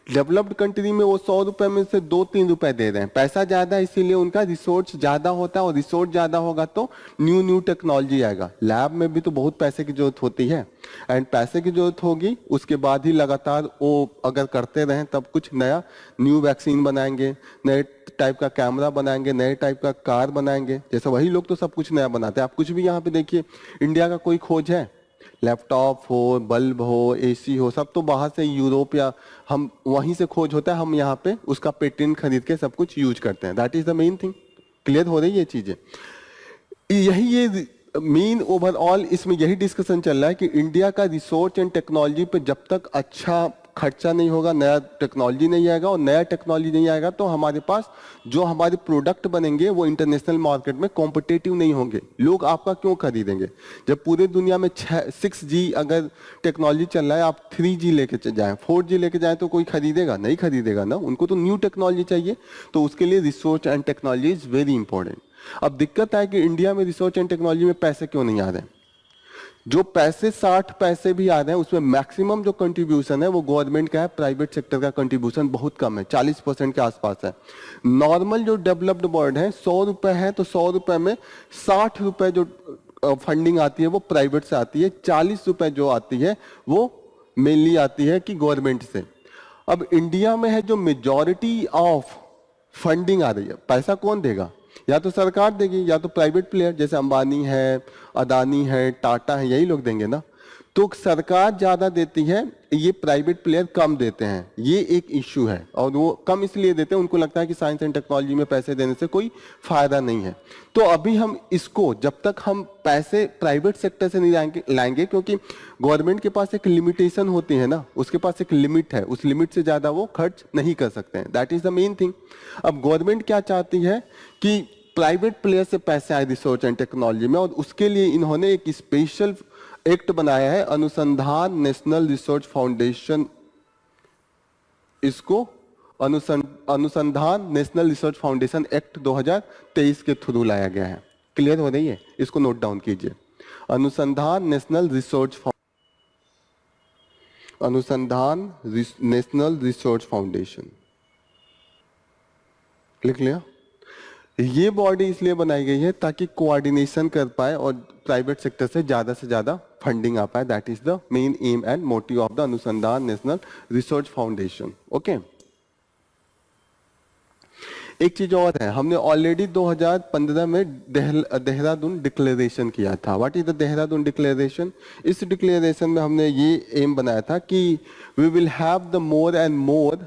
डेवलप्ड कंट्री में वो 100 रुपए में से 2-3 रुपए दे रहे हैं, पैसा ज्यादा है इसीलिए उनका रिसोर्स ज्यादा होता है, और रिसोर्स ज्यादा होगा तो न्यू टेक्नोलॉजी आएगा। लैब में भी तो बहुत पैसे की जरूरत होती है, एंड पैसे की जरूरत होगी, उसके बाद ही लगातार वो अगर करते रहें तब कुछ नया न्यू वैक्सीन बनाएंगे, नए टाइप का कैमरा बनाएंगे, नए टाइप का कार बनाएंगे। जैसे वही लोग तो सब कुछ नया बनाते हैं। आप कुछ भी यहाँ पे देखिए, इंडिया का कोई खोज है? लैपटॉप हो, बल्ब हो, एसी हो, सब तो बाहर से यूरोप या हम वहीं से खोज होता है, हम यहाँ पे उसका पेटेंट खरीद के सब कुछ यूज करते हैं। That is the main thing. Clear हो रही है ये चीजें? यही ये मेन ओवरऑल इसमें यही डिस्कशन चल रहा है कि इंडिया का रिसर्च एंड टेक्नोलॉजी पे जब तक अच्छा खर्चा नहीं होगा, नया टेक्नोलॉजी नहीं आएगा, और नया टेक्नोलॉजी नहीं आएगा तो हमारे पास जो हमारे प्रोडक्ट बनेंगे वो इंटरनेशनल मार्केट में कॉम्पिटिटिव नहीं होंगे। लोग आपका क्यों खरीदेंगे? जब पूरे दुनिया में 6G अगर टेक्नोलॉजी चल रहा है, आप 3G लेके जाएं, 4G लेके जाएं तो कोई खरीदेगा? नहीं खरीदेगा ना, उनको तो न्यू टेक्नोलॉजी चाहिए। तो उसके लिए research and technology is very important. अब दिक्कत है कि इंडिया में रिसर्च एंड टेक्नोलॉजी में पैसे क्यों नहीं आ रहे हैं? जो पैसे 60 पैसे भी आ रहे हैं उसमें मैक्सिमम जो कंट्रीब्यूशन है वो गवर्नमेंट का है, प्राइवेट सेक्टर का कंट्रीब्यूशन बहुत कम है, 40% के आसपास है। नॉर्मल जो डेवलप्ड वर्ल्ड है 100 रुपए है तो 100 रुपए में 60 रुपए जो फंडिंग आती है वो प्राइवेट से आती है, 40 रुपए जो आती है वो मेनली आती है कि गवर्नमेंट से। अब इंडिया में है जो मेजॉरिटी ऑफ फंडिंग आ रही है, पैसा कौन देगा? या तो सरकार देगी या तो प्राइवेट प्लेयर, जैसे अंबानी है, अदानी है, टाटा है, यही लोग देंगे ना। तो सरकार ज्यादा देती है, ये प्राइवेट प्लेयर कम देते हैं, ये एक इश्यू है। और वो कम इसलिए देते हैं, उनको लगता है कि साइंस एंड टेक्नोलॉजी में पैसे देने से कोई फायदा नहीं है। तो अभी हम इसको, जब तक हम पैसे प्राइवेट सेक्टर से नहीं लाएंगे, क्योंकि गवर्नमेंट के पास एक लिमिटेशन होती है ना, उसके पास एक लिमिट है, उस लिमिट से ज्यादा वो खर्च नहीं कर सकते हैं। That is the main thing. अब गवर्नमेंट क्या चाहती है कि प्राइवेट प्लेयर से पैसे आए रिसर्च एंड टेक्नोलॉजी में, और उसके लिए इन्होंने एक स्पेशल एक्ट बनाया है, अनुसंधान नेशनल रिसर्च फाउंडेशन। इसको अनुसंधान नेशनल रिसर्च फाउंडेशन एक्ट 2023 के थ्रू लाया गया है। क्लियर हो रही है? इसको नोट डाउन कीजिए, अनुसंधान नेशनल रिसर्च फाउंडेशन। लिख लिया? ये बॉडी इसलिए बनाई गई है ताकि कोऑर्डिनेशन कर पाए और प्राइवेट सेक्टर से ज्यादा फंडिंग आ पाए। That is the main M and motive of the अनुसंधान नेशनल रिसर्च फाउंडेशन। ओके, एक चीज और है, हमने ऑलरेडी 2015 में देहरादून डिक्लेरेशन किया था। What is the Dehradun declaration? इस डिक्लेरेशन में हमने ये एम बनाया था कि we will have the more and more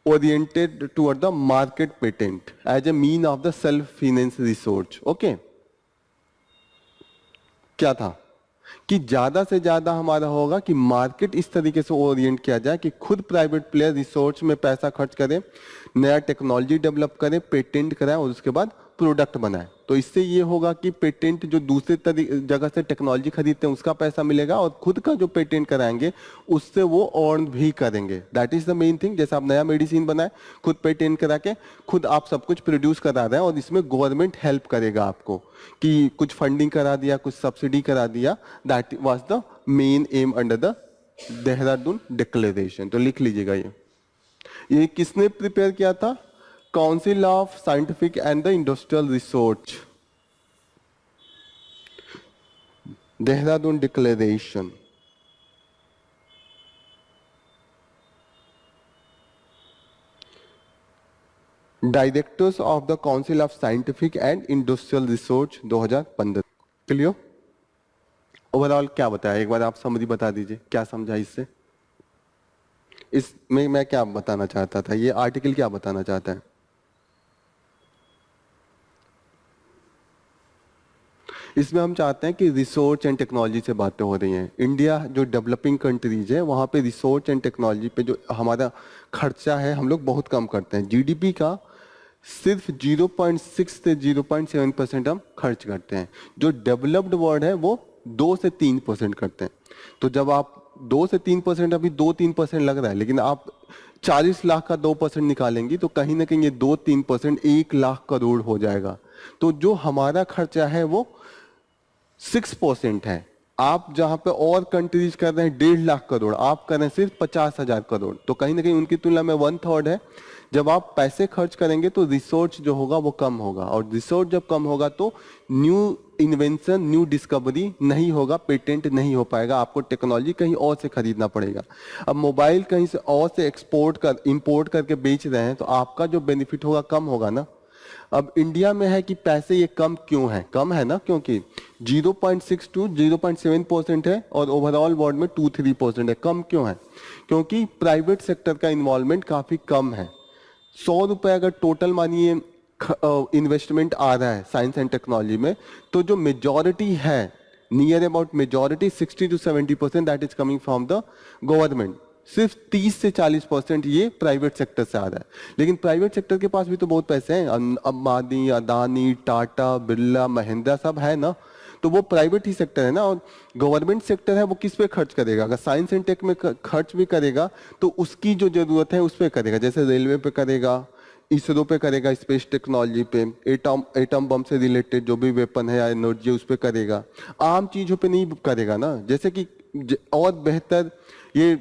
oriented toward the market patent as a mean of the self finance resource. Okay, क्या था कि ज्यादा से ज्यादा हमारा होगा कि मार्केट इस तरीके से ओरिएंट किया जाए कि खुद प्राइवेट प्लेयर रिसोर्स में पैसा खर्च करे, नया टेक्नोलॉजी डेवलप करे, पेटेंट कराए और उसके बाद प्रोडक्ट बनाए। तो इससे ये होगा कि पेटेंट जो दूसरे जगह से टेक्नोलॉजी खरीदते हैं उसका पैसा मिलेगा और खुद का जो पेटेंट कराएंगे उससे वो अर्न भी करेंगे। That is the main thing. जैसे आप नया मेडिसिन बनाए, खुद पेटेंट करा के खुद आप सब कुछ प्रोड्यूस करा रहे हैं और इसमें गवर्नमेंट हेल्प करेगा आपको कि कुछ फंडिंग करा दिया, कुछ सब्सिडी करा दिया। That was the main M under the Dehradun declaration. तो लिख लीजिएगा ये किसने प्रिपेयर किया था? Council of scientific and the industrial research, Dehradun declaration. Directors of the council of scientific and industrial research 2015। Clear? Overall क्या बताया, एक बार आप समरी बता दीजिए, क्या समझा इससे? इसमें मैं क्या बताना चाहता था, ये आर्टिकल क्या बताना चाहता है? इसमें हम चाहते हैं कि रिसर्च एंड टेक्नोलॉजी से बातें हो रही हैं। इंडिया जो डेवलपिंग कंट्रीज है वहाँ पे रिसर्च एंड टेक्नोलॉजी पे जो हमारा खर्चा है हम लोग बहुत कम करते हैं। जीडीपी का सिर्फ 0.6 से 0.7% हम खर्च करते हैं। जो डेवलप्ड वर्ल्ड है वो 2 से 3% करते हैं। तो जब आप 2 से 3%, अभी 2-3% लग रहा है, लेकिन आप 40 लाख का 2% निकालेंगी तो कहीं ना कहीं ये 2-3% 1 लाख करोड़ हो जाएगा। तो जो हमारा खर्चा है वो 6% है। आप जहां पे और कंट्रीज कर रहे हैं 1.5 लाख करोड़, आप कर रहे हैं सिर्फ 50,000 करोड़। तो कहीं ना कहीं उनकी तुलना में 1/3 है। जब आप पैसे खर्च करेंगे तो रिसर्च जो होगा वो कम होगा, और रिसर्च जब कम होगा तो न्यू इन्वेंशन, न्यू डिस्कवरी नहीं होगा, पेटेंट नहीं हो पाएगा, आपको टेक्नोलॉजी कहीं और से खरीदना पड़ेगा। अब मोबाइल कहीं से और से इंपोर्ट करके बेच रहे हैं तो आपका जो बेनिफिट होगा कम होगा ना। अब इंडिया में है कि पैसे ये कम क्यों है? कम है ना क्योंकि 0.6 to 0.7% है और ओवरऑल वर्ल्ड में 2-3% है। कम क्यों है? क्योंकि प्राइवेट सेक्टर का इन्वॉल्वमेंट काफी कम है। 100 रुपए अगर टोटल मानिए इन्वेस्टमेंट आ रहा है साइंस एंड टेक्नोलॉजी में, तो जो मेजॉरिटी है, near about majority 60 to 70% that is coming from the government. सिर्फ 30 से 40% ये प्राइवेट सेक्टर से आ रहा है। लेकिन प्राइवेट सेक्टर के पास भी तो बहुत पैसे हैं, अंबानी, अदानी, टाटा, बिरला, महिंद्रा सब है ना, तो वो प्राइवेट ही सेक्टर है ना। और गवर्नमेंट सेक्टर है वो किस पे खर्च करेगा? अगर साइंस एंड टेक में खर्च भी करेगा तो उसकी जो जरूरत है उस पर करेगा, जैसे रेलवे पे करेगा, इसरो पे करेगा, स्पेस टेक्नोलॉजी पे, एटम बम से रिलेटेड जो भी वेपन है या एनर्जी उस पर करेगा। आम चीजों पे नहीं करेगा ना। जैसे कि और बेहतर ये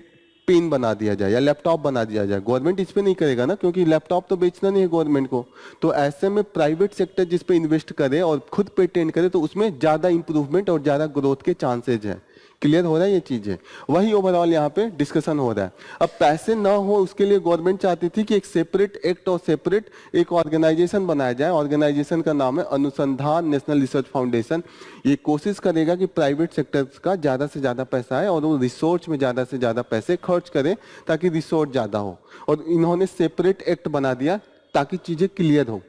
पेन बना दिया जाए या लैपटॉप बना दिया जाए, गवर्नमेंट इस पे नहीं करेगा ना, क्योंकि लैपटॉप तो बेचना नहीं है गवर्नमेंट को। तो ऐसे में प्राइवेट सेक्टर जिस पे इन्वेस्ट करे और खुद पेटेंट करे तो उसमें ज्यादा इंप्रूवमेंट और ज्यादा ग्रोथ के चांसेज है। क्लियर हो रहा है ये चीजें? वही ओवरऑल यहाँ पे डिस्कशन हो रहा है। अब पैसे ना हो उसके लिए गवर्नमेंट चाहती थी कि एक सेपरेट एक्ट और सेपरेट एक ऑर्गेनाइजेशन बनाया जाए। ऑर्गेनाइजेशन का नाम है अनुसंधान नेशनल रिसर्च फाउंडेशन। ये कोशिश करेगा कि प्राइवेट सेक्टर का ज्यादा से ज्यादा पैसा आए और वो रिसर्च में ज्यादा से ज्यादा पैसे खर्च करे ताकि रिसर्च ज्यादा हो। और इन्होंने सेपरेट एक्ट बना दिया ताकि चीजें क्लियर हो।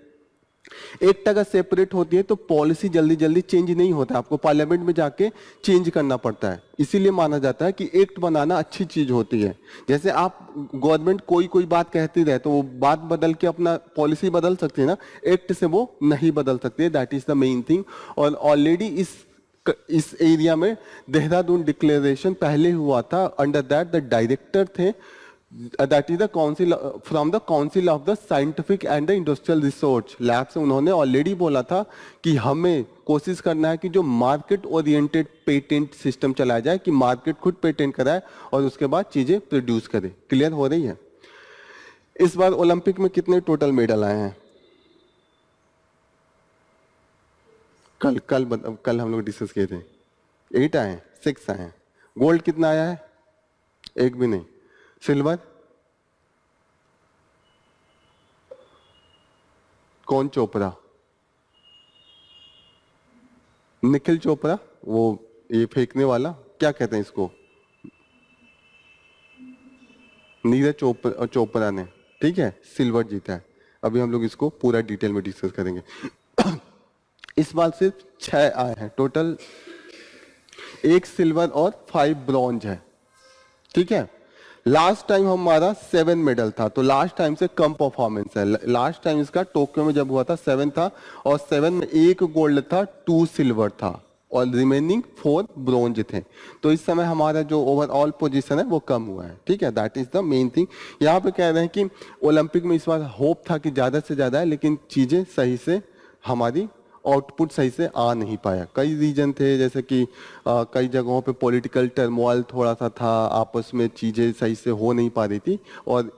एक्ट अगर सेपरेट होती है तो पॉलिसी जल्दी जल्दी चेंज नहीं होता, आपको पार्लियामेंट में जाके चेंज करना पड़ता है। इसीलिए माना जाता है कि एक्ट बनाना अच्छी चीज होती है। जैसे आप गवर्नमेंट कोई बात कहती रहे तो वो बात बदल के अपना पॉलिसी बदल सकती है ना, एक्ट से वो नहीं बदल सकती है। That is the main thing. और ऑलरेडी इस एरिया में देहरादून डिक्लेरेशन पहले हुआ था। अंडर दैट द डायरेक्टर थे, that is the council from the council of the scientific and the industrial research lab से उन्होंने ऑलरेडी बोला था कि हमें कोशिश करना है कि जो मार्केट ओरिएंटेड पेटेंट सिस्टम चलाया जाए, कि मार्केट खुद पेटेंट कराए और उसके बाद चीजें प्रोड्यूस करे। क्लियर हो रही है? इस बार ओलंपिक में कितने टोटल मेडल आए हैं? कल हम लोग डिस्कस किए थे। 8 आए हैं, 6 आए हैं। गोल्ड कितना आया है? एक भी नहीं। सिल्वर? कौन चोपड़ा? निखिल चोपड़ा, वो ये फेंकने वाला, क्या कहते हैं इसको? नीरज चोपड़ा ने, ठीक है, सिल्वर जीता है। अभी हम लोग इसको पूरा डिटेल में डिस्कस करेंगे। इस बार सिर्फ 6 आए हैं टोटल, 1 सिल्वर और 5 ब्रॉन्ज है, ठीक है। लास्ट टाइम हमारा 7 मेडल था, तो लास्ट टाइम से कम परफॉर्मेंस है। लास्ट टाइम इसका टोक्यो में जब हुआ था 7 था, और 7 में 1 गोल्ड था, 2 सिल्वर था, और रिमेनिंग 4 ब्रोंज थे। तो इस समय हमारा जो ओवरऑल पोजीशन है वो कम हुआ है, ठीक है। That is the main thing. यहाँ पे कह रहे हैं कि ओलंपिक में इस बार होप था कि ज्यादा से ज्यादा है, लेकिन चीजें सही से हमारी आउटपुट सही से आ नहीं पाया। कई रीजन थे, जैसे कि कई जगहों पे पॉलिटिकल टर्मोइल थोड़ा सा था, आपस में चीज़ें सही से हो नहीं पा रही थी, और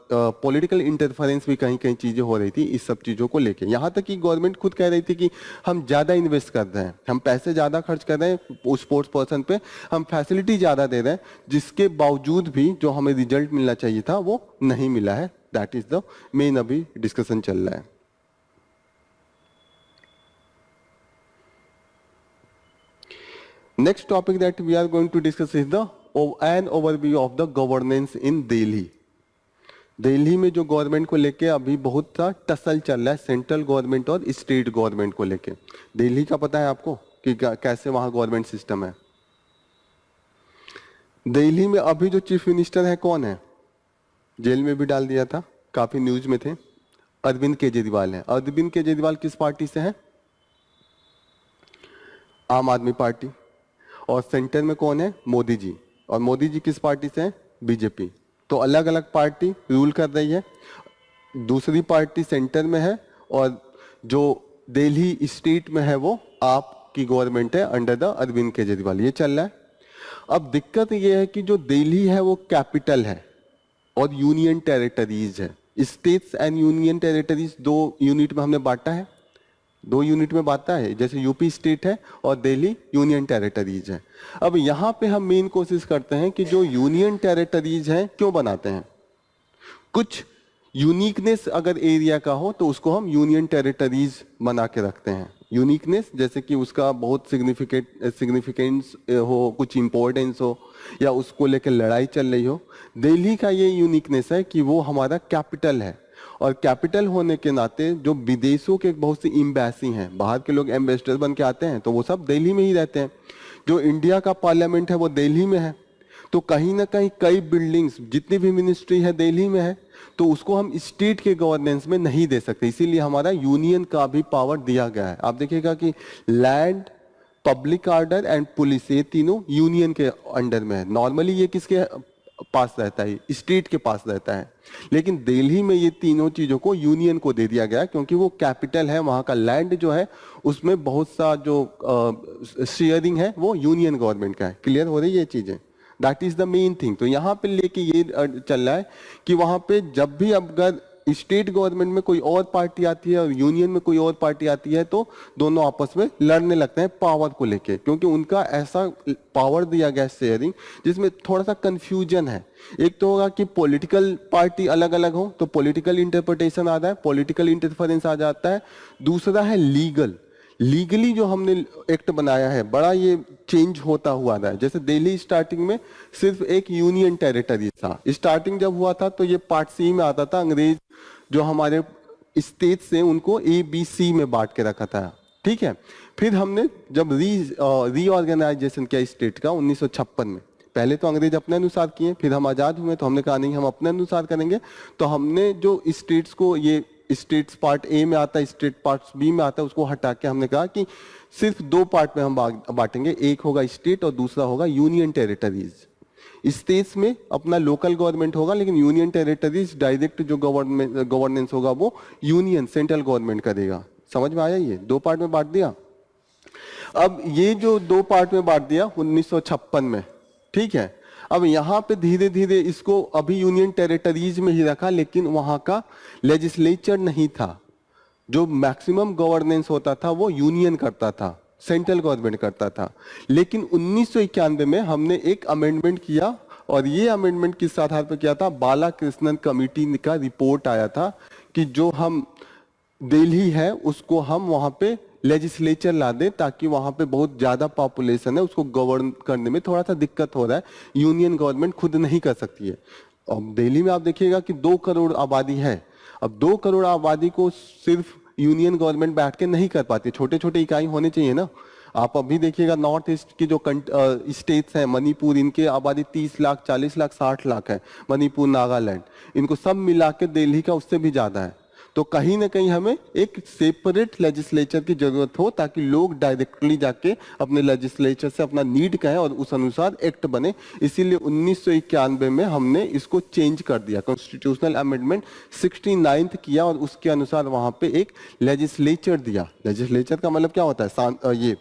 पॉलिटिकल इंटरफेरेंस भी कहीं कहीं चीज़ें हो रही थी इस सब चीज़ों को लेके। यहाँ तक कि गवर्नमेंट खुद कह रही थी कि हम ज़्यादा इन्वेस्ट कर रहे हैं, हम पैसे ज़्यादा खर्च कर रहे हैं स्पोर्ट्स पर्सन पे, हम फैसिलिटी ज़्यादा दे रहे हैं, जिसके बावजूद भी जो हमें रिजल्ट मिलना चाहिए था वो नहीं मिला है। दैट इज द मेन अभी डिस्कशन चल रहा है। Next topic that we are going to discuss is an overview of the governance in Delhi. Delhi में जो गवर्नमेंट को लेके अभी बहुत सा टसल चल रहा है, सेंट्रल गवर्नमेंट और स्टेट गवर्नमेंट को लेके। दिल्ली का पता है आपको कि कैसे वहां गवर्नमेंट सिस्टम है? दिल्ली में अभी जो चीफ मिनिस्टर है कौन है? जेल में भी डाल दिया था, काफी न्यूज में थे, अरविंद केजरीवाल है। अरविंद केजरीवाल किस पार्टी से है? आम आदमी पार्टी। और सेंटर में कौन है? मोदी जी। और मोदी जी किस पार्टी से हैं? बीजेपी। तो अलग अलग पार्टी रूल कर रही है, दूसरी पार्टी सेंटर में है, और जो दिल्ली स्टेट में है वो आपकी गवर्नमेंट है अंडर द अरविंद केजरीवाल। ये चल रहा है। अब दिक्कत ये है कि जो दिल्ली है वो कैपिटल है और यूनियन टेरिटरीज है। States and union territories 2 unit में हमने बांटा है, 2 यूनिट में बांटा है, जैसे यूपी स्टेट है और दिल्ली यूनियन टेरिटरीज है। अब यहाँ पे हम मेन कोशिश करते हैं कि जो यूनियन टेरिटरीज हैं क्यों बनाते हैं, कुछ यूनिकनेस अगर एरिया का हो तो उसको हम यूनियन टेरिटरीज बना के रखते हैं। यूनिकनेस जैसे कि उसका बहुत सिग्निफिकेंस हो, कुछ इंपॉर्टेंस हो, या उसको लेकर लड़ाई चल रही हो। दिल्ली का ये यूनिकनेस है कि वो हमारा कैपिटल है, और कैपिटल होने के नाते जो विदेशों के बहुत सी एम्बेसी हैं, बाहर के लोग एम्बेसडर बन के आते हैं, तो वो सब दिल्ली में ही रहते हैं। जो इंडिया का पार्लियामेंट है वो दिल्ली में है, तो कहीं ना कहीं कई बिल्डिंग्स, जितनी भी मिनिस्ट्री है दिल्ली में है, तो उसको हम स्टेट के गवर्नेंस में नहीं दे सकते। इसीलिए हमारा यूनियन का भी पावर दिया गया है। आप देखिएगा कि land, public order and police, ये तीनों यूनियन के अंडर में है। नॉर्मली ये किसके पास रहता है? स्टेट के पास रहता है, लेकिन दिल्ली में ये तीनों चीजों को यूनियन को दे दिया गया, क्योंकि वो कैपिटल है। वहां का लैंड जो है उसमें बहुत सा जो शेयरिंग है वो यूनियन गवर्नमेंट का है। क्लियर हो रही है ये चीजें? That is the main thing. तो यहाँ पे लेके ये चल रहा है कि वहां पे जब भी अगर स्टेट गवर्नमेंट में कोई और पार्टी आती है और यूनियन में कोई और पार्टी आती है, तो दोनों आपस में लड़ने लगते हैं पावर को लेके, क्योंकि उनका ऐसा पावर दिया गया शेयरिंग जिसमें थोड़ा सा कंफ्यूजन है। एक तो होगा कि पॉलिटिकल पार्टी अलग अलग हो तो पॉलिटिकल इंटरप्रिटेशन आता है, पॉलिटिकल इंटरफेरेंस आ जाता है। दूसरा है लीगली जो हमने एक्ट बनाया है, बड़ा ये चेंज होता हुआ रहा है। जैसे दिल्ली स्टार्टिंग में सिर्फ एक यूनियन टेरिटरी था। स्टार्टिंग जब हुआ था तो ये पार्ट सी में आता था। अंग्रेज जो हमारे स्टेट से उनको ABC में बांट के रखा था, ठीक है। फिर हमने जब रीऑर्गेनाइजेशन किया स्टेट का 1956 में, पहले तो अंग्रेज अपने अनुसार किए, फिर हम आजाद हुए तो हमने कहा नहीं, हम अपने अनुसार करेंगे। तो हमने जो स्टेट्स को, ये स्टेट्स पार्ट ए में आता है, स्टेट पार्ट बी में आता है, उसको हटा के हमने कहा कि सिर्फ 2 पार्ट में हम बांटेंगे, एक होगा स्टेट और दूसरा होगा यूनियन टेरिटरीज। स्टेट्स में अपना लोकल गवर्नमेंट होगा, लेकिन यूनियन टेरिटरीज डायरेक्ट जो गवर्नेंस होगा वो यूनियन सेंट्रल गवर्नमेंट करेगा। समझ में आया? ये 2 पार्ट में बांट दिया। अब ये जो 2 पार्ट में बांट दिया 1956 में, ठीक है। अब यहाँ पे धीरे धीरे इसको अभी यूनियन टेरिटरीज में ही रखा, लेकिन वहां का लेजिस्लेचर नहीं था। जो मैक्सिमम गवर्नेंस होता था वो यूनियन करता था, सेंट्रल गवर्नमेंट करता था। लेकिन 1991 में हमने एक अमेंडमेंट किया, और ये अमेंडमेंट किस आधार पर किया था? बालाकृष्णन कमेटी का रिपोर्ट आया था कि जो हम दिल्ली है उसको हम वहां पे लेजिस्लेचर ला दें, ताकि वहां पे बहुत ज्यादा पॉपुलेशन है, उसको गवर्न करने में थोड़ा सा दिक्कत हो रहा है, यूनियन गवर्नमेंट खुद नहीं कर सकती है। अब दिल्ली में आप देखिएगा कि 2 करोड़ आबादी है। अब 2 करोड़ आबादी को सिर्फ यूनियन गवर्नमेंट बैठ के नहीं कर पाती, छोटे छोटे इकाई होने चाहिए ना। आप अभी देखिएगा नॉर्थ ईस्ट की जो स्टेट्स हैं, मणिपुर, इनके आबादी 30 लाख, 40 लाख, 60 लाख है। मणिपुर, नागालैंड, इनको सब मिला के दिल्ली का उससे भी ज्यादा है। तो कहीं ना कहीं हमें एक सेपरेट लेजिस्लेचर की जरूरत हो, ताकि लोग डायरेक्टली जाके अपने लेजिस्लेचर से अपना नीड कहें और उस अनुसार एक्ट बने। इसीलिए 1991 में हमने इसको चेंज कर दिया, कॉन्स्टिट्यूशनल अमेंडमेंट 69th किया और उसके अनुसार वहां पे एक लेजिस्लेचर दिया। लेजिस्लेचर का मतलब क्या होता है?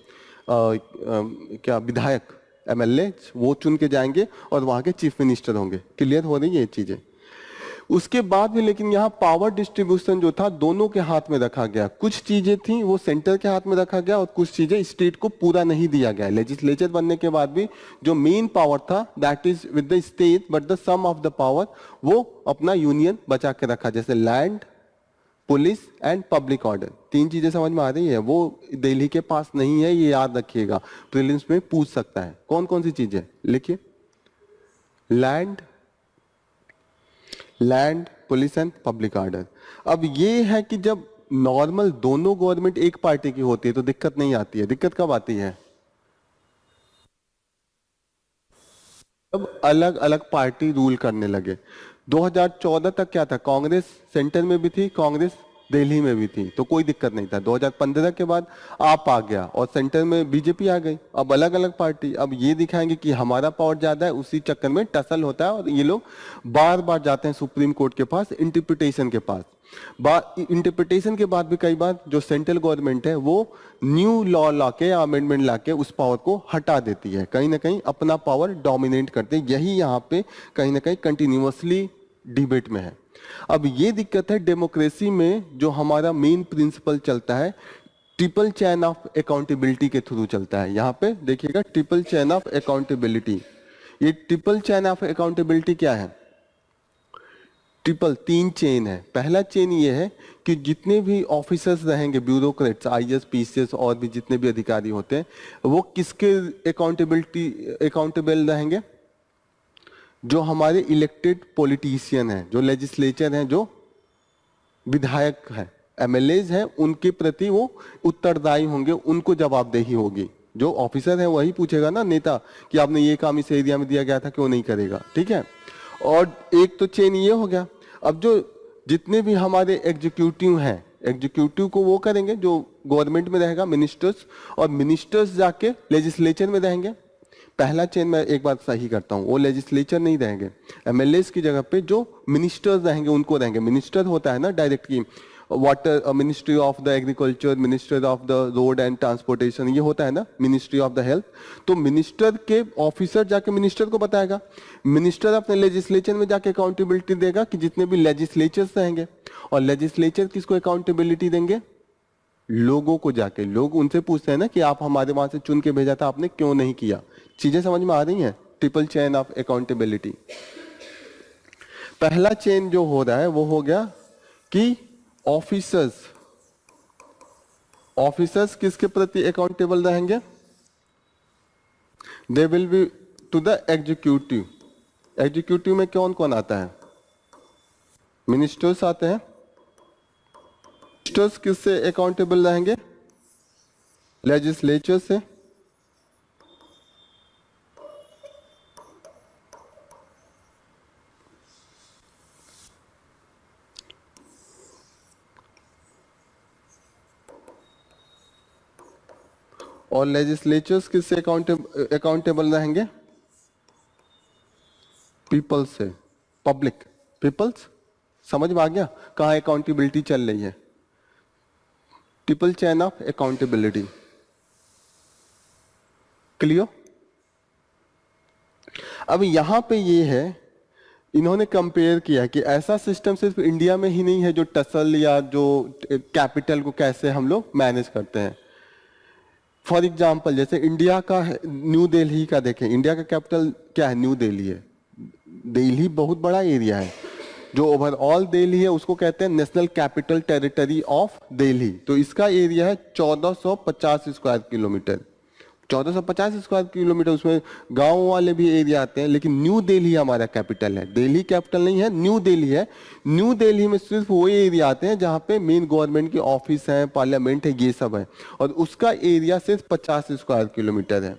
क्या विधायक, एमएलए वो चुन के जाएंगे और वहां के चीफ मिनिस्टर होंगे। क्लियर हो रही है ये चीजें? उसके बाद भी लेकिन यहाँ पावर डिस्ट्रीब्यूशन जो था दोनों के हाथ में रखा गया। कुछ चीजें थी वो सेंटर के हाथ में रखा गया और कुछ चीजें स्टेट को पूरा नहीं दिया गया। लेजिस्लेचर बनने के बाद भी जो मेन पावर था that is with the state, but the some of the power वो अपना यूनियन बचा के रखा, जैसे land, police and public order. 3 चीजें समझ में आ रही है? वो दिल्ली के पास नहीं है, ये याद रखिएगा, प्रीलिम्स में पूछ सकता है। कौन कौन सी चीजें लिखिए? Land, police and public order. अब ये है कि जब नॉर्मल दोनों गवर्नमेंट एक पार्टी की होती है तो दिक्कत नहीं आती है। दिक्कत कब आती है? अब अलग अलग पार्टी रूल करने लगे। 2014 तक क्या था? कांग्रेस सेंटर में भी थी, कांग्रेस दिल्ली में भी थी, तो कोई दिक्कत नहीं था। 2015 के बाद आप आ गया और सेंटर में बीजेपी आ गई। अब अलग अलग पार्टी अब ये दिखाएंगे कि हमारा पावर ज्यादा है, उसी चक्कर में टसल होता है और ये लोग बार बार जाते हैं सुप्रीम कोर्ट के पास, इंटरप्रिटेशन के पास। इंटरप्रिटेशन के बाद भी कई बार जो सेंट्रल गवर्नमेंट है वो न्यू लॉ लाके या अमेंडमेंट लाके उस पावर को हटा देती है, कहीं ना कहीं अपना पावर डोमिनेट करते हैं। यही यहाँ पे कहीं ना कहीं कंटिन्यूअसली डिबेट में है। अब ये दिक्कत है डेमोक्रेसी में, जो हमारा मेन प्रिंसिपल चलता है ट्रिपल चेन ऑफ अकाउंटेबिलिटी के थ्रू चलता है। यहाँ पे देखिएगा ट्रिपल चेन ऑफ अकाउंटेबिलिटी। ये ट्रिपल चेन ऑफ अकाउंटेबिलिटी क्या है? ट्रिपल 3 चेन है। पहला चेन ये है कि जितने भी ऑफिसर्स रहेंगे, ब्यूरोक्रेट्स, आईएएस, पीसीएस और भी जितने भी अधिकारी होते हैं, वो किसके अकाउंटेबल रहेंगे? जो हमारे इलेक्टेड पॉलिटिशियन हैं, जो लेजिस्लेचर हैं, जो विधायक हैं, एमएलएज हैं, उनके प्रति वो उत्तरदायी होंगे, उनको जवाबदेही होगी। जो ऑफिसर है वही पूछेगा ना, नेता, कि आपने ये काम इस एरिया में दिया गया था, क्यों नहीं करेगा? ठीक है। और एक तो चेन ये हो गया। अब जो जितने भी हमारे एग्जीक्यूटिव हैं, एग्जीक्यूटिव को वो करेंगे जो गवर्नमेंट में रहेगा, मिनिस्टर्स, और मिनिस्टर्स जाके लेजिस्लेचर में रहेंगे। पहला चेन मैं एक बात सही करता हूं, वो लेजिस्लेचर नहीं रहेंगे, एमएलएस की जगह पे जो मिनिस्टर्स रहेंगे उनको रहेंगे। मिनिस्टर होता है ना डायरेक्ट की, water ministry of the agriculture, minister of the road and transportation, ये होता है ना मिनिस्ट्री ऑफ द हेल्थ। तो मिनिस्टर के ऑफिसर जाके मिनिस्टर को बताएगा, मिनिस्टर अपने लेजिस्लेचर में जाके अकाउंटेबिलिटी देगा कि जितने भी लेजिस्लेचर्स रहेंगे। और लेजिस्लेचर किसको अकाउंटेबिलिटी देंगे? लोगों को जाके। लोग उनसे पूछते हैं ना कि आप हमारे वहां से चुन के भेजा था, आपने क्यों नहीं किया? चीजें समझ में आ रही हैं? Triple chain of accountability. पहला चेन जो हो रहा है वो हो गया कि ऑफिसर्स किसके प्रति अकाउंटेबल रहेंगे? They will be to the executive. Executive में कौन कौन आता है? मिनिस्टर्स आते हैं। मिनिस्टर्स किससे अकाउंटेबल रहेंगे? लेजिस्लेचर से। और लेजिस्लेचर्स किससे अकाउंटेबल रहेंगे? पीपल से। Public, peoples. समझ में आ गया कहां अकाउंटेबिलिटी चल रही है? Triple chain of accountability. Clear? अब यहां पे ये है, इन्होंने कंपेयर किया कि ऐसा सिस्टम सिर्फ इंडिया में ही नहीं है जो टसल या जो कैपिटल को कैसे हम लोग मैनेज करते हैं। फॉर एग्जाम्पल जैसे इंडिया का न्यू दिल्ली का देखें, इंडिया का कैपिटल क्या है? न्यू दिल्ली है। दिल्ली बहुत बड़ा एरिया है, जो ओवरऑल दिल्ली है उसको कहते हैं national capital territory of Delhi. तो इसका एरिया है 1450 स्क्वायर किलोमीटर। 1450 स्क्वायर किलोमीटर, उसमें गांव वाले भी एरिया आते हैं, लेकिन न्यू दिल्ली हमारा कैपिटल है। दिल्ली कैपिटल नहीं है, न्यू दिल्ली है। न्यू दिल्ली में सिर्फ वो एरिया आते हैं जहां पे मेन गवर्नमेंट की ऑफिस है, पार्लियामेंट है, ये सब है, और उसका एरिया सिर्फ 50 स्क्वायर किलोमीटर है।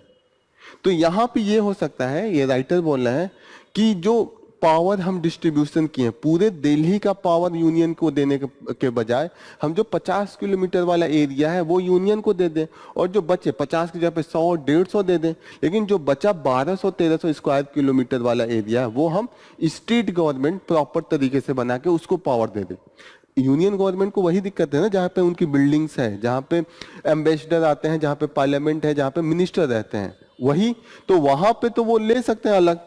तो यहाँ पे ये हो सकता है, ये राइटर बोल रहे हैं कि जो पावर हम डिस्ट्रीब्यूशन किए पूरे दिल्ली का पावर यूनियन को देने के बजाय हम जो 50 किलोमीटर वाला एरिया है वो यूनियन को दे दें, और जो बचे 50 की जगह पे 100 150 दे दें, लेकिन जो बचा 1200-1300 स्क्वायर किलोमीटर वाला एरिया है वो हम स्टेट गवर्नमेंट प्रॉपर तरीके से बना के उसको पावर दे दें। यूनियन गवर्नमेंट को वही दिक्कत है ना, जहाँ पे उनकी बिल्डिंग्स है, जहाँ पे एम्बेसडर आते हैं, जहाँ पे पार्लियामेंट है, जहाँ पे मिनिस्टर रहते हैं, वही तो वहां पे तो वो ले सकते हैं अलग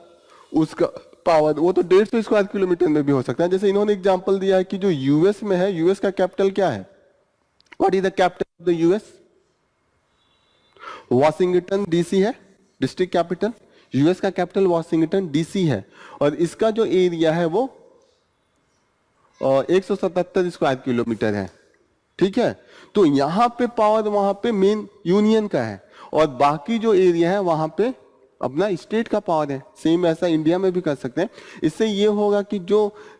उसका पावर। वो तो 150 स्क्वायर किलोमीटर में भी हो सकता है। जैसे इन्होंने एग्जांपल दिया है कि जो यूएस में है, यूएस का कैपिटल क्या है? What is the capital of the US? Washington DC है डिस्ट्रिक्ट कैपिटल। यूएस का कैपिटल वॉशिंगटन डीसी है, और इसका जो एरिया है वो 177 स्क्वायर किलोमीटर है। ठीक है, तो यहां पे पावर वहां पे मेन यूनियन का है, और बाकी जो एरिया है वहां पे अपना स्टेट का पावर है। सेम ऐसा इंडिया में भी कर सकते हैं। इससे ये होगा कि जो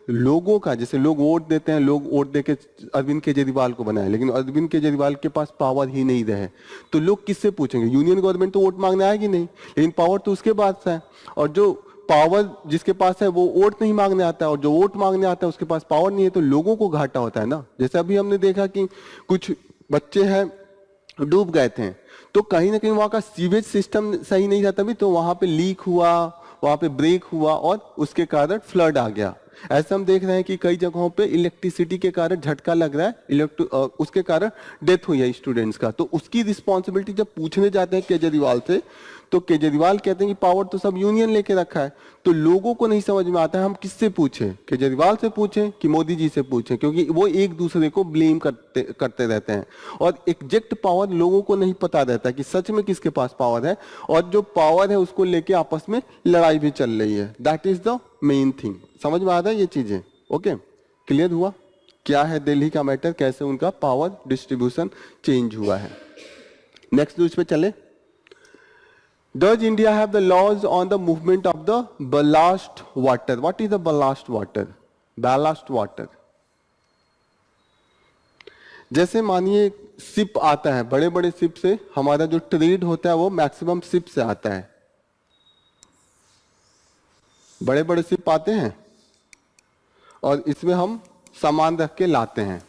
लोगों का, जैसे लोग वोट देते हैं, लोग वोट देके अरविंद केजरीवाल को बनाए, लेकिन अरविंद केजरीवाल के पास पावर ही नहीं रहे, तो लोग किससे पूछेंगे? यूनियन गवर्नमेंट तो वोट मांगने आएगी नहीं, लेकिन पावर तो उसके पास है। और जो पावर जिसके पास है वो वोट नहीं मांगने आता है, और जो वोट मांगने आता है उसके पास पावर नहीं है, तो लोगों को घाटा होता है ना। जैसे अभी हमने देखा कि कुछ बच्चे हैं डूब गए थे, तो कहीं ना कहीं वहां का सीवेज सिस्टम सही नहीं था, तभी तो वहां पे लीक हुआ, वहां पे ब्रेक हुआ, और उसके कारण फ्लड आ गया। ऐसा हम देख रहे हैं कि कई जगहों पे इलेक्ट्रिसिटी के कारण झटका लग रहा है, उसके कारण डेथ हुई है स्टूडेंट्स का। तो उसकी रिस्पॉन्सिबिलिटी जब पूछने जाते हैं केजरीवाल से, तो केजरीवाल कहते हैं कि पावर तो सब यूनियन लेके रखा है। तो लोगों को नहीं समझ में आता है हम किससे पूछें, केजरीवाल से पूछें कि मोदी जी से पूछें, क्योंकि वो एक दूसरे को ब्लेम करते रहते हैं, और एग्जैक्ट पावर लोगों को नहीं पता रहता कि सच में किसके पास पावर है, और जो पावर है उसको लेके आपस में लड़ाई भी चल रही है। That is the main thing. समझ में आ रहा है ये चीजें? ओके, क्लियर हुआ क्या है दिल्ली का मैटर, कैसे उनका पावर डिस्ट्रीब्यूशन चेंज हुआ है। नेक्स्ट न्यूज पे चले। Does India have the laws on the movement of the ballast water? What is the ballast water? Ballast water. जैसे मानिए शिप आता है, बड़े बड़े शिप से हमारा जो ट्रेड होता है वो मैक्सिमम शिप से आता है। बड़े बड़े शिप आते हैं और इसमें हम सामान रख के लाते हैं।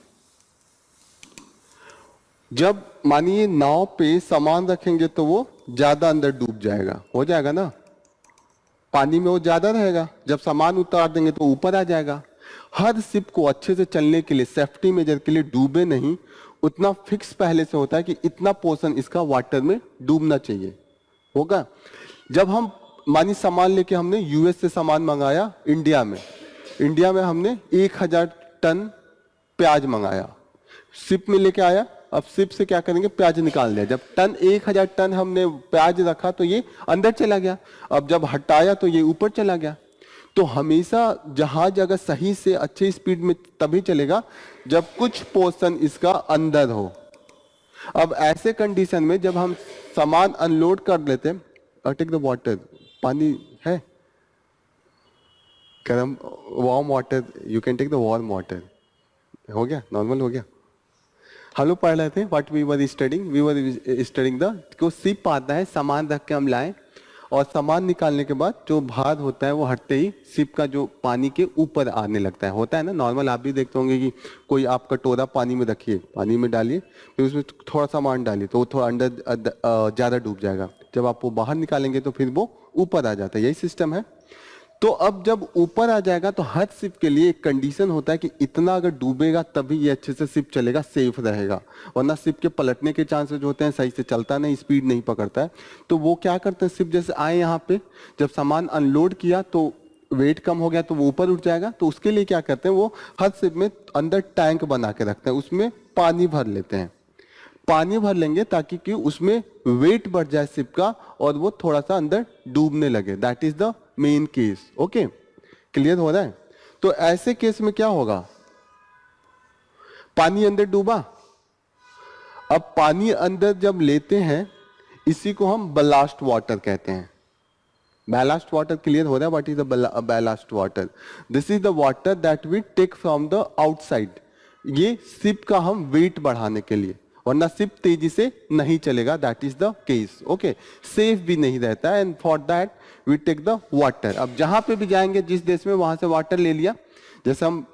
जब मानिए नाव पे सामान रखेंगे तो वो ज्यादा अंदर डूब जाएगा, हो जाएगा ना, पानी में वो ज्यादा रहेगा। जब सामान उतार देंगे तो ऊपर आ जाएगा। हर शिप को अच्छे से चलने के लिए, सेफ्टी मेजर के लिए, डूबे नहीं, उतना फिक्स पहले से होता है कि इतना पोर्शन इसका वाटर में डूबना चाहिए, होगा। जब हम मानिए सामान लेके हमने यूएस से सामान मंगाया इंडिया में हमने 1000 टन प्याज मंगाया, शिप में लेके आया। अब शिप से क्या करेंगे, प्याज निकाल दिया। जब 1000 टन हमने प्याज रखा तो ये अंदर चला गया, अब जब हटाया तो ये ऊपर चला गया। तो हमेशा जहाज अगर सही से अच्छे स्पीड में तभी चलेगा जब कुछ पोर्शन इसका अंदर हो। अब ऐसे कंडीशन में जब हम सामान अनलोड कर लेते हैं, टेक द वाटर, पानी है गर्म, warm water, you can take the warm water. हो गया, नॉर्मल हो गया। हम लोग पढ़ रहे थे what we were studying the को शिप आता है, सामान रख के हम लाए, और सामान निकालने के बाद जो भार होता है वो हटते ही शिप का जो पानी के ऊपर आने लगता है, होता है ना नॉर्मल। आप भी देखते होंगे कि कोई आप कटोरा पानी में रखिए, पानी में डालिए, फिर उसमें थोड़ा सामान डालिए तो वो थोड़ा अंदर ज़्यादा डूब जाएगा। जब आप वो बाहर निकालेंगे तो फिर वो ऊपर आ जाता है, यही सिस्टम है। तो अब जब ऊपर आ जाएगा तो हर शिप के लिए एक कंडीशन होता है कि इतना अगर डूबेगा तभी ये अच्छे से शिप चलेगा, सेफ रहेगा, वरना शिप के पलटने के चांसेस होते हैं, सही से चलता नहीं, स्पीड नहीं पकड़ता है। तो वो क्या करते हैं, शिप जैसे आए यहाँ पे, जब सामान अनलोड किया तो वेट कम हो गया तो वो ऊपर उठ जाएगा। तो उसके लिए क्या करते हैं, वो हर शिप में अंदर टैंक बना के रखते हैं, उसमें पानी भर लेते हैं। पानी भर लेंगे ताकि कि उसमें वेट बढ़ जाए शिप का और वो थोड़ा सा अंदर डूबने लगे। That is the main case. Okay, clear हो रहा है? तो ऐसे केस में क्या होगा, पानी अंदर डूबा, अब पानी अंदर जब लेते हैं इसी को हम बलास्ट वाटर कहते हैं। ballast water क्लियर हो रहा है, what is the ballast water? This is the water that we take from the outside. ये शिप का हम वेट बढ़ाने के लिए, वरना शिप तेजी से नहीं चलेगा, that is the case. Okay, safe भी नहीं रहता है, and for that we take the water. अब जहां पे भी जाएंगे जिस देश में, वहां से वाटर ले लिया। जैसे हम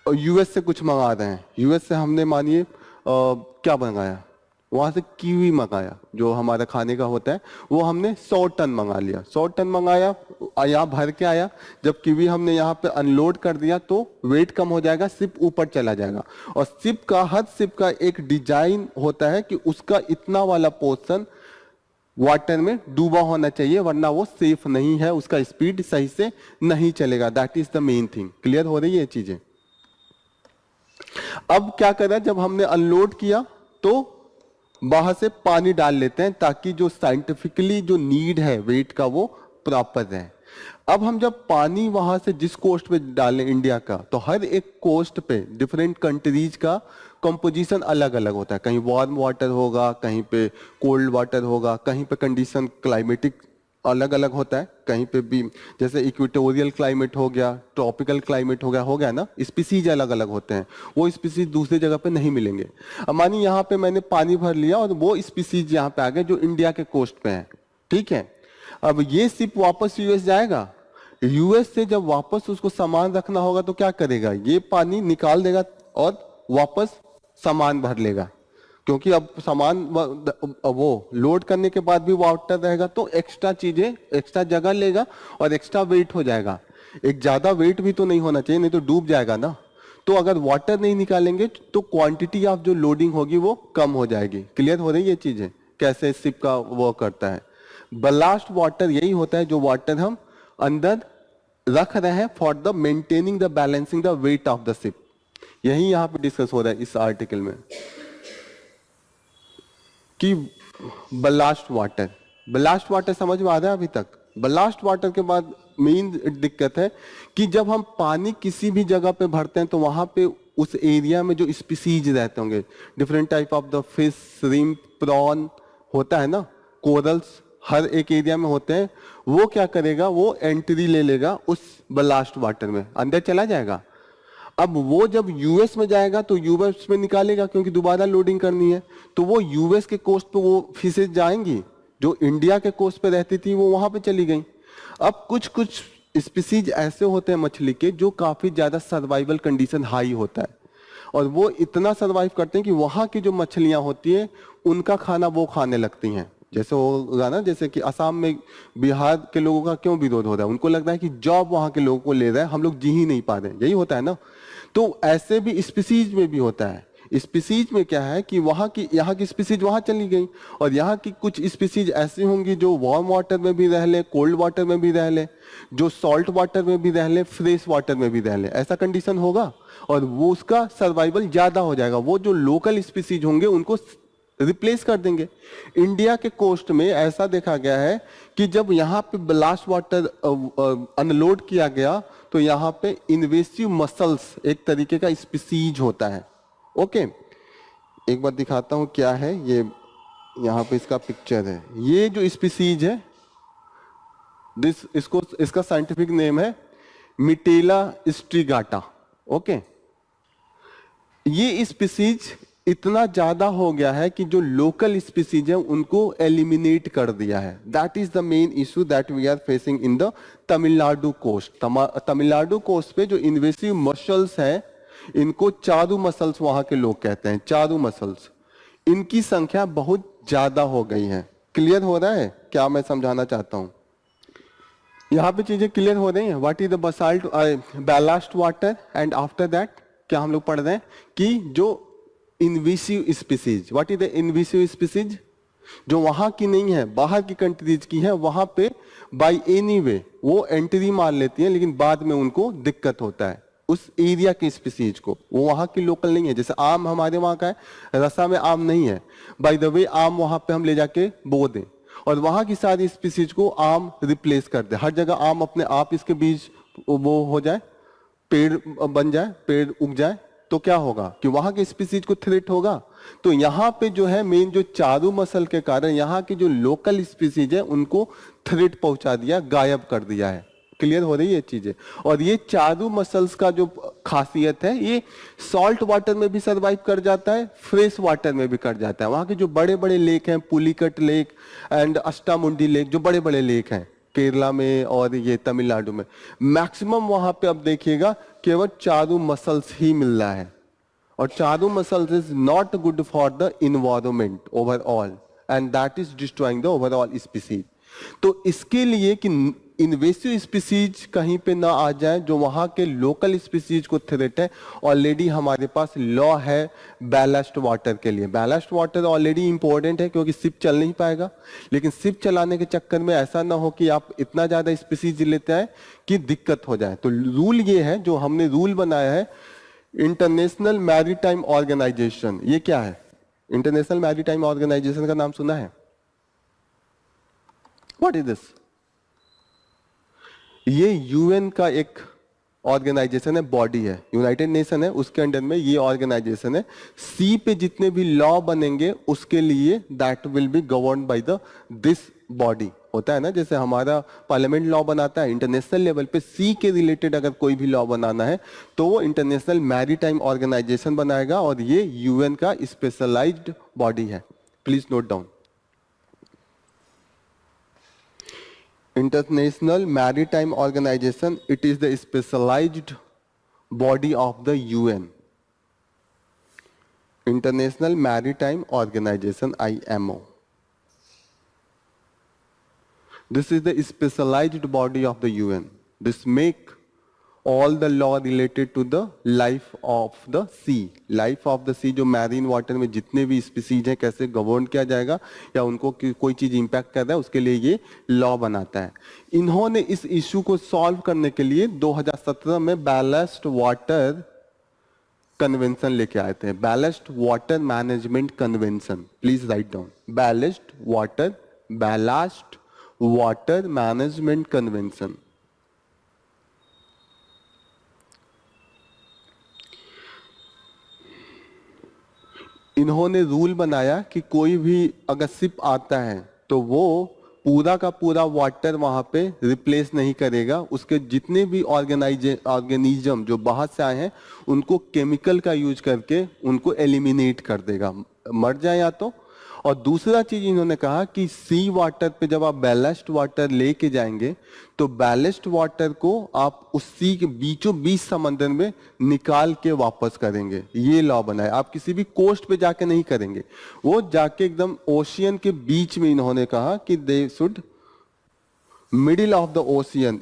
यूएस से कुछ मंगा रहे हैं, यूएस से हमने मानिए क्या मंगाया, वहां से कीवी मंगाया, जो हमारा खाने का होता है, वो हमने 100 टन मंगा लिया। 100 टन मंगाया, यहाँ भर के आया, जब कीवी हमने यहाँ पे अनलोड कर दिया तो वेट कम हो जाएगा, शिप ऊपर चला जाएगा। और शिप का, हर शिप का एक डिजाइन होता है कि उसका इतना वाला पोर्शन वाटर में डूबा होना चाहिए, वरना वो सेफ नहीं है, उसका स्पीड सही से नहीं चलेगा। That is the main thing. Clear हो रही है ये चीजें? अब क्या करा, जब हमने अनलोड किया तो बाहर से पानी डाल लेते हैं, ताकि जो साइंटिफिकली जो नीड है वेट का वो प्रॉपर रहे। अब हम जब पानी वहां से जिस कोस्ट पे डालें इंडिया का, तो हर एक कोस्ट पे डिफरेंट कंट्रीज का कंपोजिशन अलग अलग होता है। कहीं वार्म वाटर होगा, कहीं पे कोल्ड वाटर होगा, कहीं पे कंडीशन क्लाइमेटिक अलग अलग होता है, कहीं पे भी जैसे इक्वेटोरियल क्लाइमेट हो गया, ट्रॉपिकल क्लाइमेट हो गया ना, स्पीसीज अलग अलग होते हैं, वो स्पीसीज दूसरी जगह पे नहीं मिलेंगे। अब मानिए यहाँ पे मैंने पानी भर लिया और वो स्पीसीज यहाँ पे आ गए जो इंडिया के कोस्ट पे है, ठीक है। अब ये शिप वापस यूएस जाएगा, यूएस से जब वापस उसको सामान रखना होगा तो क्या करेगा, ये पानी निकाल देगा और वापस सामान भर लेगा, क्योंकि अब सामान वो लोड करने के बाद भी वाटर रहेगा तो एक्स्ट्रा चीजें, एक्स्ट्रा जगह लेगा और एक्स्ट्रा वेट हो जाएगा। एक ज्यादा वेट भी तो नहीं होना चाहिए, नहीं तो डूब जाएगा ना। तो अगर वाटर नहीं निकालेंगे तो क्वांटिटी ऑफ जो लोडिंग होगी वो कम हो जाएगी। क्लियर हो रही है ये चीजें, कैसे शिप का वो करता है। बलास्ट वाटर यही होता है, जो वाटर हम अंदर रख रहे हैं for the maintaining the balancing the weight of the ship. यही यहाँ पे डिस्कस हो रहा है इस आर्टिकल में कि बलास्ट वाटर समझ में आ रहा है अभी तक? बलास्ट वाटर के बाद मेन दिक्कत है कि जब हम पानी किसी भी जगह पे भरते हैं तो वहां पे उस एरिया में जो स्पीसीज रहते होंगे, different type of the fish, shrimp, prawn होता है ना, कोरल्स हर एक एरिया में होते हैं, वो क्या करेगा, वो एंट्री ले लेगा उस बलास्ट वाटर में, अंदर चला जाएगा। अब वो जब यूएस में जाएगा तो यूएस में निकालेगा, क्योंकि दोबारा लोडिंग करनी है, तो वो यूएस के कोस्ट पे वो फिशेज जाएंगी, जो इंडिया के कोस्ट पे रहती थी वो वहां पे चली गई। अब कुछ कुछ स्पीसीज ऐसे होते हैं मछली के जो काफी ज्यादा सर्वाइवल कंडीशन हाई होता है, और वो इतना सर्वाइव करते हैं कि वहां की जो मछलियां होती है उनका खाना वो खाने लगती हैं। जैसे होगा ना, जैसे कि असम में बिहार के लोगों का क्यों विरोध हो रहा है, उनको लग रहा है कि जॉब वहां के लोगों को ले रहा है, हम लोग जी ही नहीं पा रहे, यही होता है ना। तो ऐसे भी स्पीसीज में भी होता है। स्पीसीज में क्या है कि यहाँ की स्पीसीज वहां चली गई, और यहाँ की कुछ स्पीसीज ऐसी होंगी जो वार्म वाटर में भी रह ले, कोल्ड वाटर में भी रह ले, जो सॉल्ट वाटर में भी रह ले, फ्रेश वाटर में भी रह ले, ऐसा कंडीशन होगा, और वो उसका सर्वाइवल ज्यादा हो जाएगा। वो जो लोकल स्पीसीज होंगे उनको रिप्लेस कर देंगे। इंडिया के कोस्ट में ऐसा देखा गया है कि जब यहाँ पे ब्लास्ट वाटर अनलोड किया गया तो यहाँ पे इन्वेसिव मसल्स एक तरीके का स्पीसीज होता है। ओके, एक बार दिखाता हूँ क्या है ये, यहाँ पे इसका पिक्चर है। ये जो स्पीसीज है इसका साइंटिफिक नेम है मिटेला स्ट्रिगाटा। ओके, ये स्पीसीज इतना ज्यादा हो गया है कि जो लोकल स्पीसीज है उनको एलिमिनेट कर दिया है। That is the main issue that we are facing in the Tamil Nadu coast. Tamil Nadu coast पे जो इन्वेसिव मसल्स है, इनको चारू मसल्स वहां के लोग कहते हैं, चारू मसल्स, इनकी संख्या बहुत ज्यादा हो गई है। क्लियर हो रहा है क्या मैं समझाना चाहता हूं? यहाँ पे चीजें क्लियर हो रही हैं। What is the basalt ballast water, and after that क्या हम लोग पढ़ रहे हैं कि जो invasive species, what is the invasive species, जो वहां की नहीं है, बाहर की कंट्रीज की है, वहां पे बाय एनी वे वो एंट्री मार लेती है, लेकिन बाद में उनको दिक्कत होता है उस एरिया के स्पीसीज को, वो वहां की लोकल नहीं है। जैसे आम हमारे वहां का है, रसा में आम नहीं है, बाय द वे आम वहां पे हम ले जाके बो दें और वहां की सारी स्पीसीज को आम रिप्लेस कर दे, हर जगह आम अपने आप इसके बीज वो हो जाए, पेड़ बन जाए, पेड़ उग जाए, तो क्या होगा कि वहां के स्पीसीज को थ्रेट होगा। तो यहाँ पे जो है मेन जो चारू मसल के कारण यहाँ की जो लोकल स्पीसीज है उनको थ्रेट पहुंचा दिया, गायब कर दिया है। क्लियर हो रही है चीजें। और ये चारू मसल्स का जो खासियत है, ये सॉल्ट वाटर में भी सरवाइव कर जाता है, फ्रेश वाटर में भी कर जाता है। वहां के जो बड़े बड़े लेक हैं, पुलिकट लेक एंड अष्टामुंडी लेक, जो बड़े बड़े लेक हैं केरला में और ये तमिलनाडु में, मैक्सिमम वहां पे अब देखिएगा केवल चारू मसल्स ही मिल रहा है। और Charu muscles is not good for the environment overall and that is destroying the overall species. तो इसके लिए कि इन्वेसिव स्पीसीज कहीं पे ना आ जाए, जो वहां के लोकल स्पीसीज को थ्रेट है, ऑलरेडी हमारे पास लॉ है बैलास्ट वाटर के लिए। बैलास्ट वाटर ऑलरेडी इंपॉर्टेंट है क्योंकि शिप चल नहीं पाएगा, लेकिन शिप चलाने के चक्कर में ऐसा ना हो कि आप इतना ज्यादा स्पीसीज लेते हैं कि दिक्कत हो जाए। तो रूल ये है, जो हमने रूल बनाया है, इंटरनेशनल मैरीटाइम ऑर्गेनाइजेशन। ये क्या है? इंटरनेशनल मैरीटाइम ऑर्गेनाइजेशन का नाम सुना है? What is this? ये यूएन का एक ऑर्गेनाइजेशन है, बॉडी है, यूनाइटेड नेशन है, उसके अंडर में ये ऑर्गेनाइजेशन है। सी पे जितने भी लॉ बनेंगे उसके लिए that will be govern by the this body. होता है ना, जैसे हमारा पार्लियामेंट लॉ बनाता है, इंटरनेशनल लेवल पे सी के रिलेटेड अगर कोई भी लॉ बनाना है तो वो इंटरनेशनल मैरीटाइम ऑर्गेनाइजेशन बनाएगा, और ये यूएन का स्पेशलाइज्ड बॉडी है। Please note down, International Maritime Organization, it is the specialized body of the UN. International Maritime Organization, IMO. This is the specialized body of the UN. This make all the law related to the life of the sea. Life of the sea, जो marine water में जितने भी species हैं कैसे govern किया जाएगा या उनको कोई चीज इंपैक्ट कर रहा है, उसके लिए ये लॉ बनाता है। इन्होंने इस इशू को सॉल्व करने के लिए 2017 में बैलास्ट वाटर कन्वेंशन लेके आए थे। Ballast water management convention, please write down, ballast water management convention. इन्होंने रूल बनाया कि कोई भी अगर शिप आता है तो वो पूरा का पूरा वाटर वहां पे रिप्लेस नहीं करेगा। उसके जितने भी ऑर्गेनिज्म जो बाहर से आए हैं उनको केमिकल का यूज करके उनको एलिमिनेट कर देगा, मर जाए या तो। और दूसरा चीज इन्होंने कहा कि सी वाटर पे जब आप बैलेस्ट वाटर लेके जाएंगे तो बैलेस्ट वाटर को आप उस सी के बीचों बीच समंदर में निकाल के वापस करेंगे। ये लॉ बना है। आप किसी भी कोस्ट पे जाके नहीं करेंगे, वो जाके एकदम ओशियन के बीच में इन्होंने कहा कि they should middle of the ocean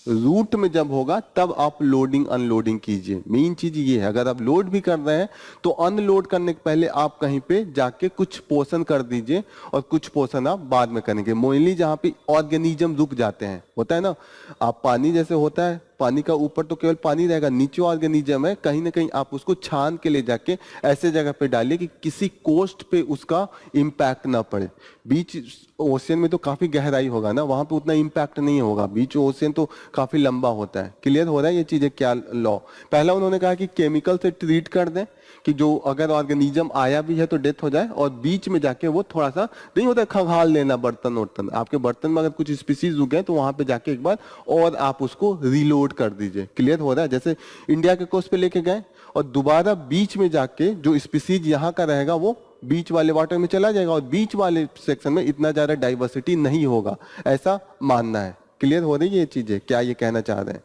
route में जब होगा तब आप लोडिंग अनलोडिंग कीजिए। मेन चीज ये है, अगर आप लोड भी कर रहे हैं तो अनलोड करने के पहले आप कहीं पे जाके कुछ पोर्शन कर दीजिए और कुछ पोर्शन आप बाद में करेंगे। मोइनली जहां पे ऑर्गेनिज्म रुक जाते हैं, होता है ना, आप पानी जैसे होता है, पानी का ऊपर तो केवल पानी रहेगा, नीचे ऑर्गेनिज्म है, कहीं ना कहीं आप उसको छान के ले जाके ऐसे जगह पे डालिए कि किसी कोस्ट पे उसका इम्पैक्ट ना पड़े। बीच ओशियन में तो काफी गहराई होगा ना, वहां पे उतना इम्पैक्ट नहीं होगा। बीच ओशियन तो काफी लंबा होता है। क्लियर हो रहा है ये चीजें? क्या लॉ पहला उन्होंने कहा कि केमिकल से ट्रीट कर दें कि जो अगर ऑर्गेनिज्म आया भी है तो डेथ हो जाए, और बीच में जाके वो थोड़ा सा नहीं होता खंगाल लेना बर्तन वर्तन, आपके बर्तन में अगर कुछ स्पीसीज उग गए तो वहां पे जाके एक बार और आप उसको रीलोड कर दीजिए। क्लियर हो रहा है? जैसे इंडिया के कोस्ट पे लेके गए और दोबारा बीच में जाके जो स्पीसीज यहाँ का रहेगा वो बीच वाले वाटर में चला जाएगा और बीच वाले सेक्शन में इतना ज्यादा डाइवर्सिटी नहीं होगा, ऐसा मानना है। क्लियर हो रही है ये चीजें? क्या ये कहना चाह रहे हैं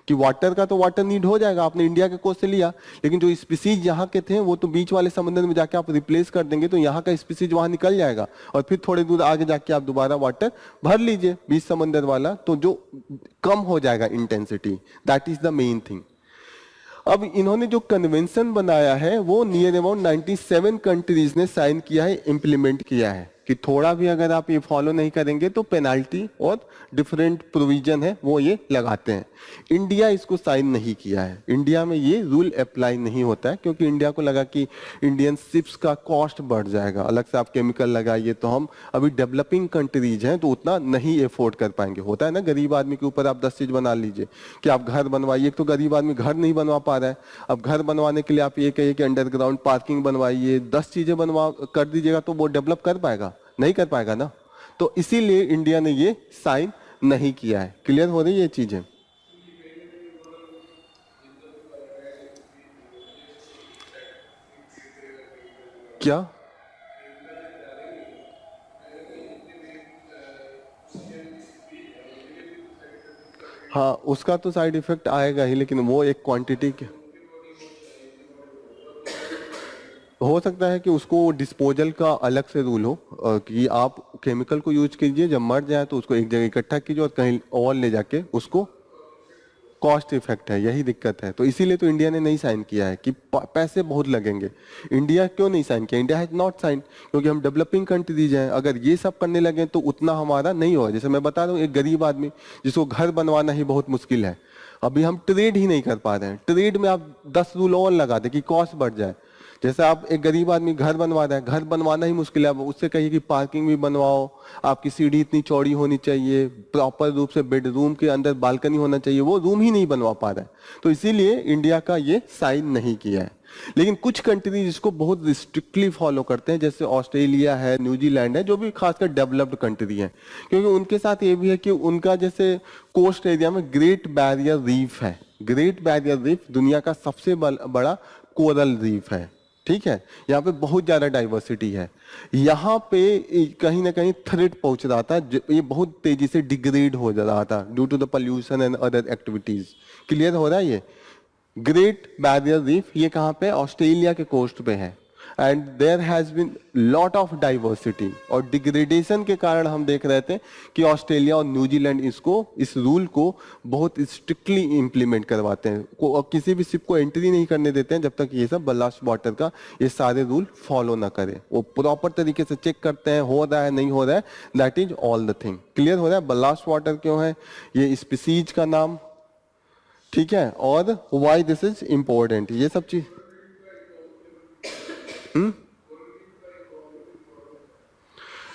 कि वाटर का तो वाटर नीड हो जाएगा, आपने इंडिया के कोस्ट से लिया, लेकिन जो स्पीसीज यहाँ के थे वो तो बीच वाले समुद्र में जाके आप रिप्लेस कर देंगे तो यहाँ का स्पीसीज वहां निकल जाएगा और फिर थोड़े दूर आगे जाके आप दोबारा वाटर भर लीजिए बीच समंदर वाला, तो जो कम हो जाएगा intensity. That is the main thing. अब इन्होंने जो कन्वेंशन बनाया है वो नियर अबाउट 97 कंट्रीज ने साइन किया है, इंप्लीमेंट किया है। कि थोड़ा भी अगर आप ये फॉलो नहीं करेंगे तो पेनाल्टी और डिफरेंट प्रोविजन है वो ये लगाते हैं। इंडिया इसको साइन नहीं किया है, इंडिया में ये रूल अप्लाई नहीं होता है, क्योंकि इंडिया को लगा कि इंडियन शिप्स का कॉस्ट बढ़ जाएगा, अलग से आप केमिकल लगाइए तो हम अभी डेवलपिंग कंट्रीज हैं तो उतना नहीं एफोर्ड कर पाएंगे। होता है ना, गरीब आदमी के ऊपर आप 10 चीज बना लीजिए कि आप घर बनवाइए, तो गरीब आदमी घर नहीं बनवा पा रहा है, अब घर बनवाने के लिए आप ये कहिए कि अंडरग्राउंड पार्किंग बनवाइए, 10 चीजें बनवा कर दीजिएगा तो वो डेवलप कर पाएगा? नहीं कर पाएगा ना। तो इसीलिए इंडिया ने ये साइन नहीं किया है। क्लियर हो रही है ये चीजें? क्या? हाँ, उसका तो साइड इफेक्ट आएगा ही, लेकिन वो एक क्वांटिटी के हो सकता है कि उसको डिस्पोजल का अलग से रूल हो, कि आप केमिकल को यूज कीजिए, जब मर जाए तो उसको एक जगह इकट्ठा कीजिए और कहीं और ले जाके उसको, कॉस्ट इफेक्ट है, यही दिक्कत है। तो इसीलिए तो इंडिया ने नहीं साइन किया है कि पैसे बहुत लगेंगे। इंडिया क्यों नहीं साइन किया? इंडिया हैज नॉट साइन क्योंकि हम डेवलपिंग कंट्रीज हैं, अगर ये सब करने लगे तो उतना हमारा नहीं होगा। जैसे मैं बता रहा हूँ, एक गरीब आदमी जिसको घर बनवाना ही बहुत मुश्किल है, अभी हम ट्रेड ही नहीं कर पा रहे हैं, ट्रेड में आप 10 रूल और लगा दे कि कॉस्ट बढ़ जाए। जैसे आप एक गरीब आदमी घर बनवा रहा है, घर बनवाना ही मुश्किल है, अब उससे कहिए कि पार्किंग भी बनवाओ, आपकी सीढ़ी इतनी चौड़ी होनी चाहिए, प्रॉपर रूप से बेडरूम के अंदर बालकनी होना चाहिए, वो रूम ही नहीं बनवा पा रहा है। तो इसीलिए इंडिया का ये साइन नहीं किया है। लेकिन कुछ कंट्रीज इसको बहुत स्ट्रिक्टली फॉलो करते हैं, जैसे ऑस्ट्रेलिया है, न्यूजीलैंड है, जो भी खासकर डेवलप्ड कंट्री है, क्योंकि उनके साथ ये भी है कि उनका जैसे कोस्ट एरिया में ग्रेट बैरियर रीफ है। ग्रेट बैरियर रीफ दुनिया का सबसे बड़ा कोरल रीफ है, ठीक है। यहाँ पे बहुत ज्यादा डाइवर्सिटी है, यहाँ पे कहीं ना कहीं थ्रेट पहुंच रहा था, ये बहुत तेजी से डिग्रेड हो जा रहा था due to the pollution and other activities. Clear हो रहा है ये? ग्रेट बैरियर रीफ ये कहाँ पे? ऑस्ट्रेलिया के कोस्ट पे है, and there has been lot of diversity, और डिग्रेडेशन के कारण हम देख रहे थे कि ऑस्ट्रेलिया और न्यूजीलैंड इस रूल को बहुत स्ट्रिक्टली इंप्लीमेंट करवाते हैं, और किसी भी शिप को एंट्री नहीं करने देते हैं जब तक ये सब बल्लास्ट वाटर का ये सारे रूल फॉलो ना करे। वो प्रॉपर तरीके से चेक करते हैं हो रहा है नहीं हो रहा है, that is all the thing. Clear हो रहा है? बल्लास्ट वाटर क्यों है, ये स्पीसीज का नाम, ठीक है, और व्हाई दिस इज इंपॉर्टेंट, ये सब चीज।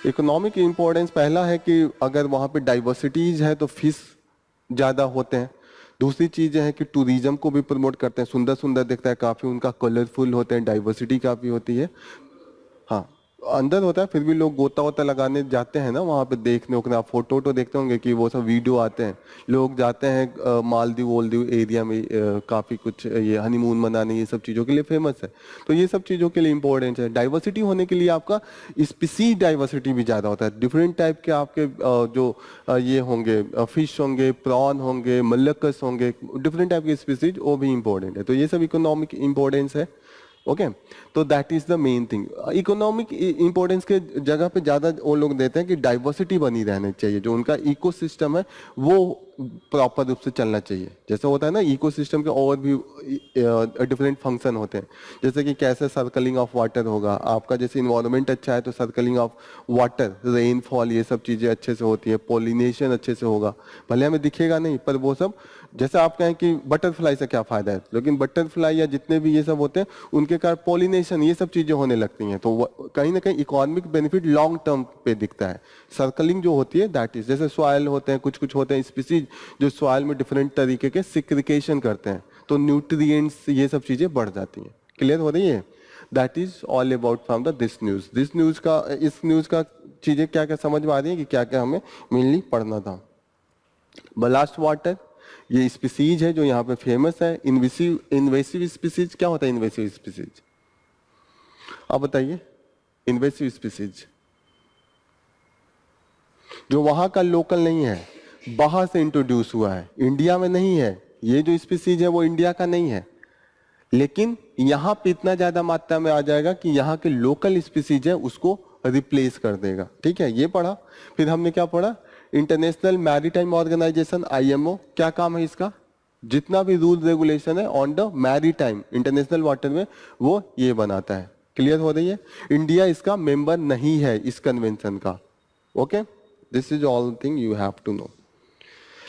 इकोनॉमिक इंपॉर्टेंस पहला है कि अगर वहां पे डाइवर्सिटीज है तो फिश ज्यादा होते हैं। दूसरी चीज है कि टूरिज्म को भी प्रमोट करते हैं, सुंदर सुंदर दिखता है काफी, उनका कलरफुल होते हैं, डाइवर्सिटी काफी होती है। हाँ, अंदर होता है, फिर भी लोग गोता वोता लगाने जाते हैं ना वहाँ पे देखने उकने। आप फोटो वोटो देखते होंगे कि वो सब वीडियो आते हैं, लोग जाते हैं मालदीव वोलदीव एरिया में, काफी कुछ ये हनीमून मनाने, ये सब चीजों के लिए फेमस है। तो ये सब चीजों के लिए इंपॉर्टेंट है। डाइवर्सिटी होने के लिए आपका स्पीसीज डाइवर्सिटी भी ज्यादा होता है, डिफरेंट टाइप के आपके जो ये होंगे, फिश होंगे, प्रॉन होंगे, मल्लकस होंगे, डिफरेंट टाइप के स्पीसीज, वो भी इंपॉर्टेंट है। तो ये सब इकोनॉमिक इंपॉर्टेंस है। ओके, तो that is the main thing. Economic importance के जगह पे ज्यादा वो लोग देते हैं कि डाइवर्सिटी बनी रहनी चाहिए, जो उनका इकोसिस्टम है वो प्रॉपर रूप से चलना चाहिए। जैसे होता है ना इकोसिस्टम के और भी डिफरेंट फंक्शन होते हैं, जैसे कि कैसे सर्कलिंग ऑफ वाटर होगा आपका, जैसे इन्वायरमेंट अच्छा है तो सर्कलिंग ऑफ वाटर, रेनफॉल, ये सब चीजें अच्छे से होती है, पोलिनेशन अच्छे से होगा, भले हमें दिखेगा नहीं पर वो सब। जैसे आप कहें कि बटरफ्लाई से क्या फायदा है, लेकिन बटरफ्लाई या जितने भी ये सब होते हैं उनके कारण पोलिनेशन ये सब चीजें होने लगती हैं, तो कहीं ना कहीं इकोनॉमिक बेनिफिट लॉन्ग टर्म पे दिखता है। सर्कलिंग जो होती है दैट इज, जैसे सॉइल होते हैं, कुछ कुछ होते हैं स्पीसीज जो सॉइल में डिफरेंट तरीके के सिक्रिकेशन करते हैं, तो न्यूट्रिएंट्स ये सब चीजें बढ़ जाती हैं। क्लियर हो रही है? That is all about from the this news. This news का, इस न्यूज का चीजें क्या क्या समझ में आ रही है कि क्या क्या हमें मेनली पढ़ना था। बलास्ट वाटर ये स्पीसीज है जो यहाँ पे फेमस है। इन्वेसिव स्पीसीज क्या होता है? इन्वेसिव स्पीसीज आप बताइए। इन्वेसिव स्पीसीज जो वहां का लोकल नहीं है, बाहर से इंट्रोड्यूस हुआ है, इंडिया में नहीं है। ये जो स्पीसीज है वो इंडिया का नहीं है, लेकिन यहाँ पे इतना ज्यादा मात्रा में आ जाएगा कि यहाँ के लोकल स्पीसीज है उसको रिप्लेस कर देगा। ठीक है, ये पढ़ा। फिर हमने क्या पढ़ा? इंटरनेशनल मैरीटाइम ऑर्गेनाइजेशन IMO, क्या काम है इसका? जितना भी रूल रेगुलेशन है on the maritime international water में वो ये बनाता है। क्लियर हो रही है? इंडिया इसका मेंबर नहीं है इस कन्वेंशन का. Okay, this is all thing you have to know.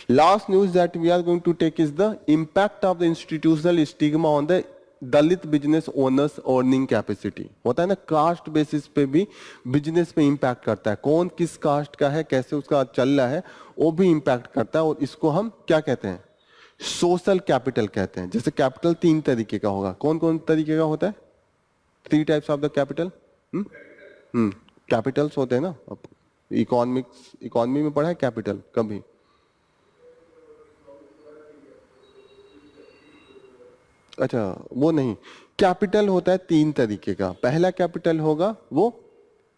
Last news that we are going to take is the impact of the institutional stigma on the Dalit business owners earning capacity. होता है ना, caste basis पे भी business पे impact करता है. कौन किस कास्ट का है, कैसे उसका चल रहा है, वो भी इंपैक्ट करता है. और इसको हम क्या कहते हैं? सोशल कैपिटल कहते हैं. जैसे कैपिटल 3 तरीके का होगा. कौन कौन तरीके का होता है? 3 types of the capital. Capitals होते हैं ना. इकोनॉमी में पढ़ा है कैपिटल कभी? अच्छा, वो नहीं. कैपिटल होता है 3 तरीके का. पहला कैपिटल होगा वो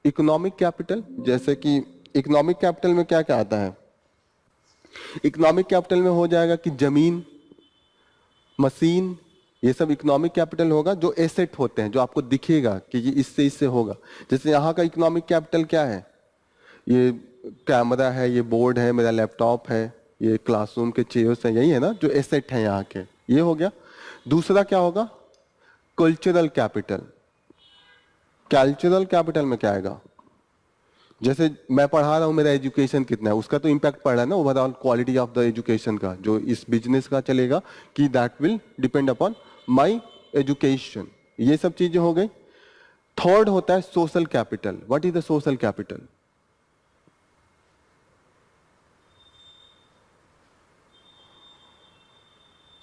इकोनॉमिक कैपिटल. जैसे कि इकोनॉमिक कैपिटल में क्या क्या आता है? इकोनॉमिक कैपिटल में हो जाएगा कि जमीन, मशीन, ये सब इकोनॉमिक कैपिटल होगा. जो एसेट होते हैं, जो आपको दिखेगा कि ये इससे इससे होगा. जैसे यहाँ का इकोनॉमिक कैपिटल क्या है? ये कैमरा है, ये बोर्ड है, मेरा लैपटॉप है, ये क्लासरूम के चेयर्स हैं, यही है ना जो एसेट है यहाँ के. ये हो गया. दूसरा क्या होगा? Cultural capital. कल्चरल कैपिटल में क्या आएगा? जैसे मैं पढ़ा रहा हूं, मेरा एजुकेशन कितना है, उसका तो इंपैक्ट पड़ रहा है ना overall quality of the education का, जो इस बिजनेस का चलेगा कि that will depend upon my education. ये सब चीजें हो गई. थर्ड होता है social capital. What is the social capital?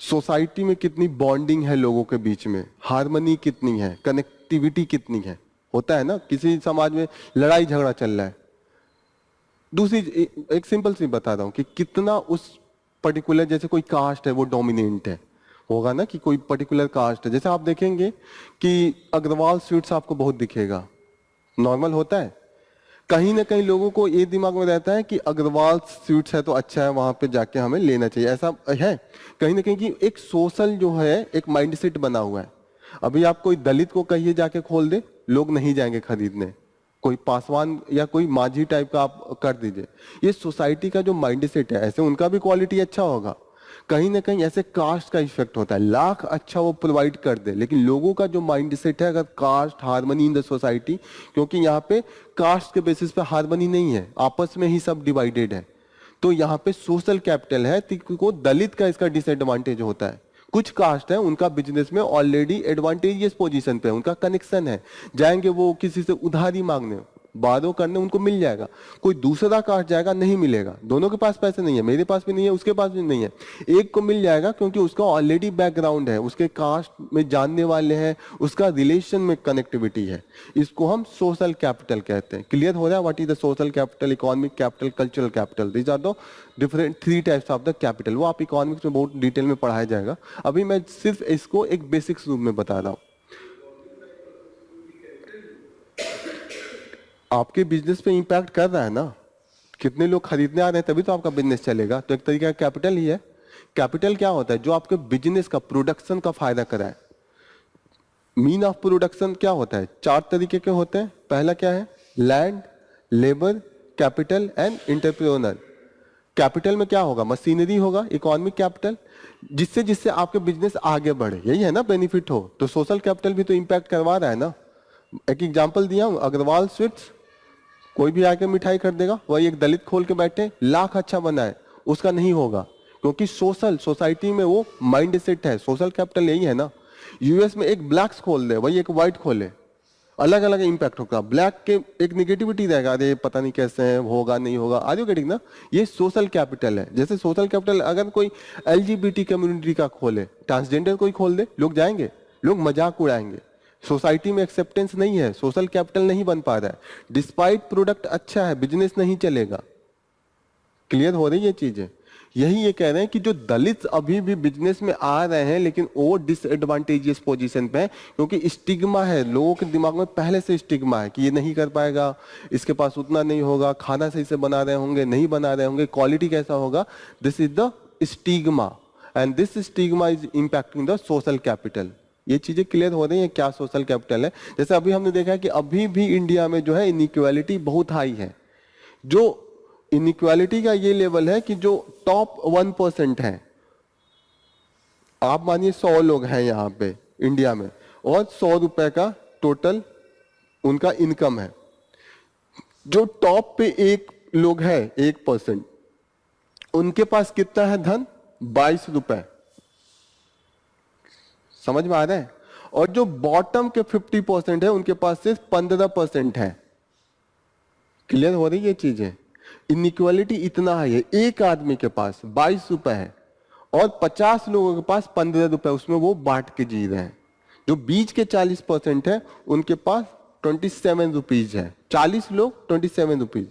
Society में कितनी बॉन्डिंग है लोगों के बीच में, हार्मनी कितनी है, कनेक्टिविटी कितनी है. होता है ना, किसी समाज में लड़ाई झगड़ा चल रहा है. दूसरी एक सिंपल सी बता रहा हूं कि कितना उस पर्टिकुलर, जैसे कोई कास्ट है वो डोमिनेंट है, होगा ना कि कोई पर्टिकुलर कास्ट है. जैसे आप देखेंगे कि अग्रवाल स्वीट्स आपको बहुत दिखेगा, नॉर्मल होता है. कहीं ना कहीं लोगों को ये दिमाग में रहता है कि अग्रवाल स्वीट्स है तो अच्छा है, वहां पे जाके हमें लेना चाहिए. ऐसा है कहीं ना कहीं कि एक सोशल जो है एक माइंडसेट बना हुआ है. अभी आप कोई दलित को कहिए जाके खोल दे, लोग नहीं जाएंगे खरीदने. कोई पासवान या कोई माझी टाइप का आप कर दीजिए. ये सोसाइटी का जो माइंडसेट है, ऐसे उनका भी क्वालिटी अच्छा होगा. कहीं ना कहीं ऐसे कास्ट का इफेक्ट होता है. लाख अच्छा वो प्रोवाइड कर दे, लेकिन लोगों का जो माइंड सेट है, अगर caste, harmony in the society, क्योंकि यहाँ पे कास्ट के बेसिस पे हार्मनी नहीं है, आपस में ही सब डिवाइडेड है. तो यहाँ पे सोशल कैपिटल है. को दलित का इसका डिसएडवांटेज होता है. कुछ कास्ट है उनका बिजनेस में ऑलरेडी एडवांटेजियस पोजीशन पे है, उनका कनेक्शन है, जाएंगे वो किसी से उधारी मांगने, बादो करने, उनको मिल जाएगा. कोई दूसरा कास्ट जाएगा, नहीं मिलेगा. दोनों के पास पैसे नहीं है, मेरे पास भी नहीं है, उसके पास भी नहीं है. एक को मिल जाएगा क्योंकि उसका ऑलरेडी बैकग्राउंड है, उसके कास्ट में जानने वाले हैं, उसका रिलेशन में कनेक्टिविटी है. इसको हम सोशल कैपिटल कहते हैं. क्लियर हो रहा है? What is the social capital, economic capital, cultural capital. These are the different 3 types of the capital. वो आप इकोनॉमिक्स में बहुत डिटेल में पढ़ाया जाएगा. अभी मैं सिर्फ इसको एक बेसिक्स रूप में बता रहा हूँ. आपके बिजनेस पे इंपैक्ट कर रहा है ना, कितने लोग खरीदने आ रहे हैं, तभी तो आपका बिजनेस चलेगा. तो एक तरीका कैपिटल ही है. कैपिटल क्या होता है? जो आपके बिजनेस का, प्रोडक्शन का फायदा कराए. मीन ऑफ प्रोडक्शन क्या होता है? 4 तरीके के होते हैं. पहला क्या है? Land, labour, capital and entrepreneur. Capital में क्या होगा? मशीनरी होगा, इकोनॉमिक कैपिटल, जिससे जिससे आपके बिजनेस आगे बढ़े. यही है ना, बेनिफिट हो. तो सोशल कैपिटल भी तो इंपैक्ट करवा रहा है ना. एक एग्जांपल दिया हूं, अग्रवाल स्वीट्स, कोई भी आके मिठाई खरीदेगा, वही एक दलित खोल के बैठे, लाख अच्छा बनाए, उसका नहीं होगा, क्योंकि सोशल सोसाइटी में वो माइंड सेट है. सोशल कैपिटल यही है ना. यूएस में एक ब्लैक्स खोल दे, वही एक व्हाइट खोले, अलग अलग इंपैक्ट होगा. ब्लैक के एक निगेटिविटी रहेगा, अरे पता नहीं कैसे है, होगा नहीं होगा, आर यू गेटिंग ना. ये सोशल कैपिटल है. जैसे सोशल कैपिटल अगर कोई एलजीबीटी कम्युनिटी का खोले, ट्रांसजेंडर कोई खोल दे, लोग जाएंगे, लोग मजाक उड़ाएंगे. सोसाइटी में एक्सेप्टेंस नहीं है, सोशल कैपिटल नहीं बन पा रहा है. डिस्पाइट प्रोडक्ट अच्छा है, बिजनेस नहीं चलेगा. क्लियर हो रही है चीजें? यही ये कह रहे हैं कि जो दलित अभी भी बिजनेस में आ रहे हैं, लेकिन वो डिसएडवांटेजियस पोजीशन पे है, क्योंकि स्टिग्मा है. लोगों के दिमाग में पहले से स्टिग्मा है कि ये नहीं कर पाएगा, इसके पास उतना नहीं होगा, खाना सही से बना रहे होंगे, नहीं बना रहे होंगे, क्वालिटी कैसा होगा. This is the stigma, and this stigma is impacting the social capital. ये चीजें क्लियर हो रही है क्या सोशल कैपिटल है. जैसे अभी हमने देखा है कि अभी भी इंडिया में जो है इनइक्वालिटी बहुत हाई है. जो इनइक्वालिटी का ये लेवल है कि जो टॉप 1% है, आप मानिए 100 लोग हैं यहाँ पे इंडिया में, और 100 रुपए का टोटल उनका इनकम है। जो टॉप पे एक लोग है 1%, उनके पास कितना है धन? 22 रुपए। समझ में आ रहा है? और जो बॉटम के 50% है उनके पास सिर्फ 15% है। क्लियर हो रही है ये चीजें? इनइक्वालिटी इतना है, एक आदमी के पास 22 रुपए है और 50 लोगों के पास 15 रुपए, उसमें वो बांट के जी रहे हैं। जो बीच के 40% है उनके पास 27 रुपीज है। 40 लोग 27 रुपीज।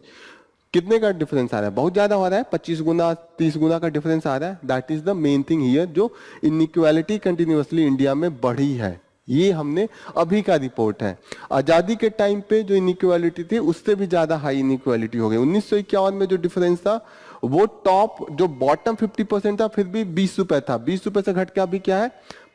कितने का डिफरेंस आ रहा है? बहुत ज्यादा हो रहा है, 25 गुना 30 गुना का डिफरेंस आ रहा है। That is the main thing here, जो इनइक्वालिटी कंटिन्यूअसली इंडिया में बढ़ी है। ये हमने अभी का रिपोर्ट है। आजादी के टाइम पे जो इनइक्वालिटी थी उससे भी ज्यादा हाई इनइक्वालिटी हो गई। 1951 में जो डिफरेंस था, वो टॉप जो बॉटम 50% था फिर भी 20 रुपए था, 20 रुपए से घट के अभी क्या है?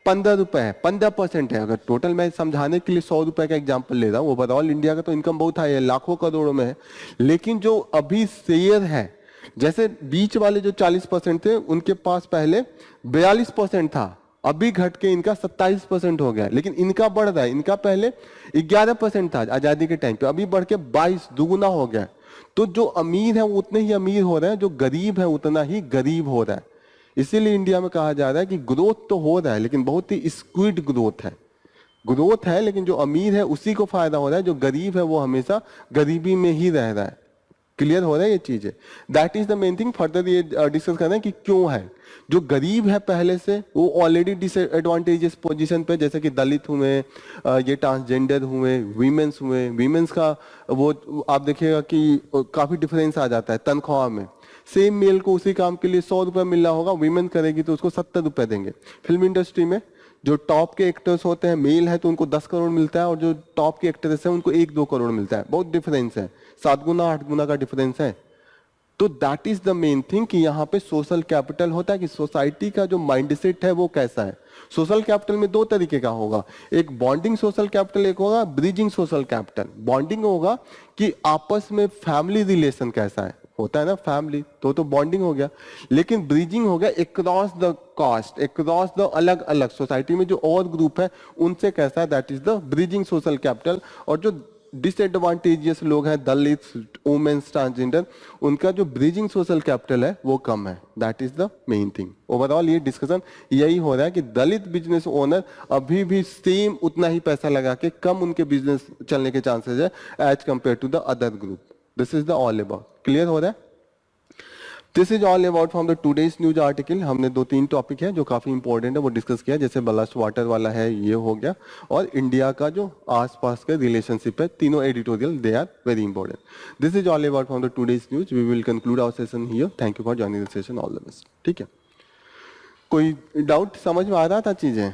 15 रुपए है, 15% है। अगर टोटल मैं समझाने के लिए 100 रुपए का एग्जांपल ले रहा हूँ, ओवरऑल इंडिया का तो इनकम बहुत हाई है, लाखों करोड़ों में है। लेकिन जो अभी शेयर है, जैसे बीच वाले जो 40% थे उनके पास पहले 42% था, अभी घट के इनका 27% हो गया। लेकिन इनका बढ़ रहा है, इनका पहले 11% था आजादी के टाइम पे, अभी बढ़ के 22 दुगुना हो गया। तो जो अमीर है वो उतने ही अमीर हो रहे हैं, जो गरीब है उतना ही गरीब हो रहा है। इसीलिए इंडिया में कहा जा रहा है कि ग्रोथ तो हो रहा है लेकिन बहुत ही स्क्विड ग्रोथ है। ग्रोथ है लेकिन जो अमीर है उसी को फायदा हो रहा है, जो गरीब है वो हमेशा गरीबी में ही रह रहा है। क्लियर हो रहा है ये चीजें? That is the main thing. Further ये डिस्कस करना है कि क्यों है। जो गरीब है पहले से वो ऑलरेडी डिसएडवांटेजेस पोजीशन पे, जैसे कि दलित हुए, ये ट्रांसजेंडर हुए, वीमेंस हुए। वीमेंस का वो आप देखिएगा कि काफी डिफरेंस आ जाता है तनख्वाह में। सेम मेल को उसी काम के लिए 100 रुपए मिल रहा होगा, वीमेन करेगी तो उसको 70 रुपए देंगे। फिल्म इंडस्ट्री में जो टॉप के एक्टर्स होते हैं, मेल है तो उनको 10 करोड़ मिलता है और जो टॉप के एक्ट्रेस है उनको 1-2 करोड़ मिलता है। बहुत डिफरेंस है, 7 गुना 8 गुना का डिफरेंस है। तो that is the main thing कि यहाँ पे सोशल कैपिटल होता है कि सोसाइटी का जो माइंडसेट है वो कैसा है। सोशल कैपिटल में 2 तरीके का होगा, एक बॉन्डिंग सोशल कैपिटल, एक होगा ब्रिजिंग सोशल कैपिटल। बॉन्डिंग होगा कि आपस में फैमिली रिलेशन कैसा है, होता है ना फैमिली, तो बॉन्डिंग हो गया। लेकिन ब्रिजिंग हो गया across the caste, across the अलग अलग सोसाइटी में जो और ग्रुप है उनसे कैसा है, that is the bridging social capital. और जो डिसएडवांटेजियस लोग हैं, दलित, वुमेन्स, ट्रांसजेंडर, उनका जो ब्रिजिंग सोशल कैपिटल है वो कम है। That is the main thing. Overall ये डिस्कशन यही हो रहा है कि दलित बिजनेस ओनर अभी भी सेम उतना ही पैसा लगा के कम उनके बिजनेस चलने के चांसेस है as compare to the other group. This is the all about. Clear हो रहा है? This is all about from the today's news article. हमने 2-3 टॉपिक है जो काफी इंपॉर्टेंट है वो डिस्कस किया, जैसे बलास्ट वाटर वाला है ये हो गया, और इंडिया का जो आसपास का रिलेशनशिप है, तीनों editorial they are very important. This is all about from the today's news. We will conclude our session here. Thank you for joining the session. All the best. ठीक है, कोई डाउट? समझ में आ रहा था चीजें?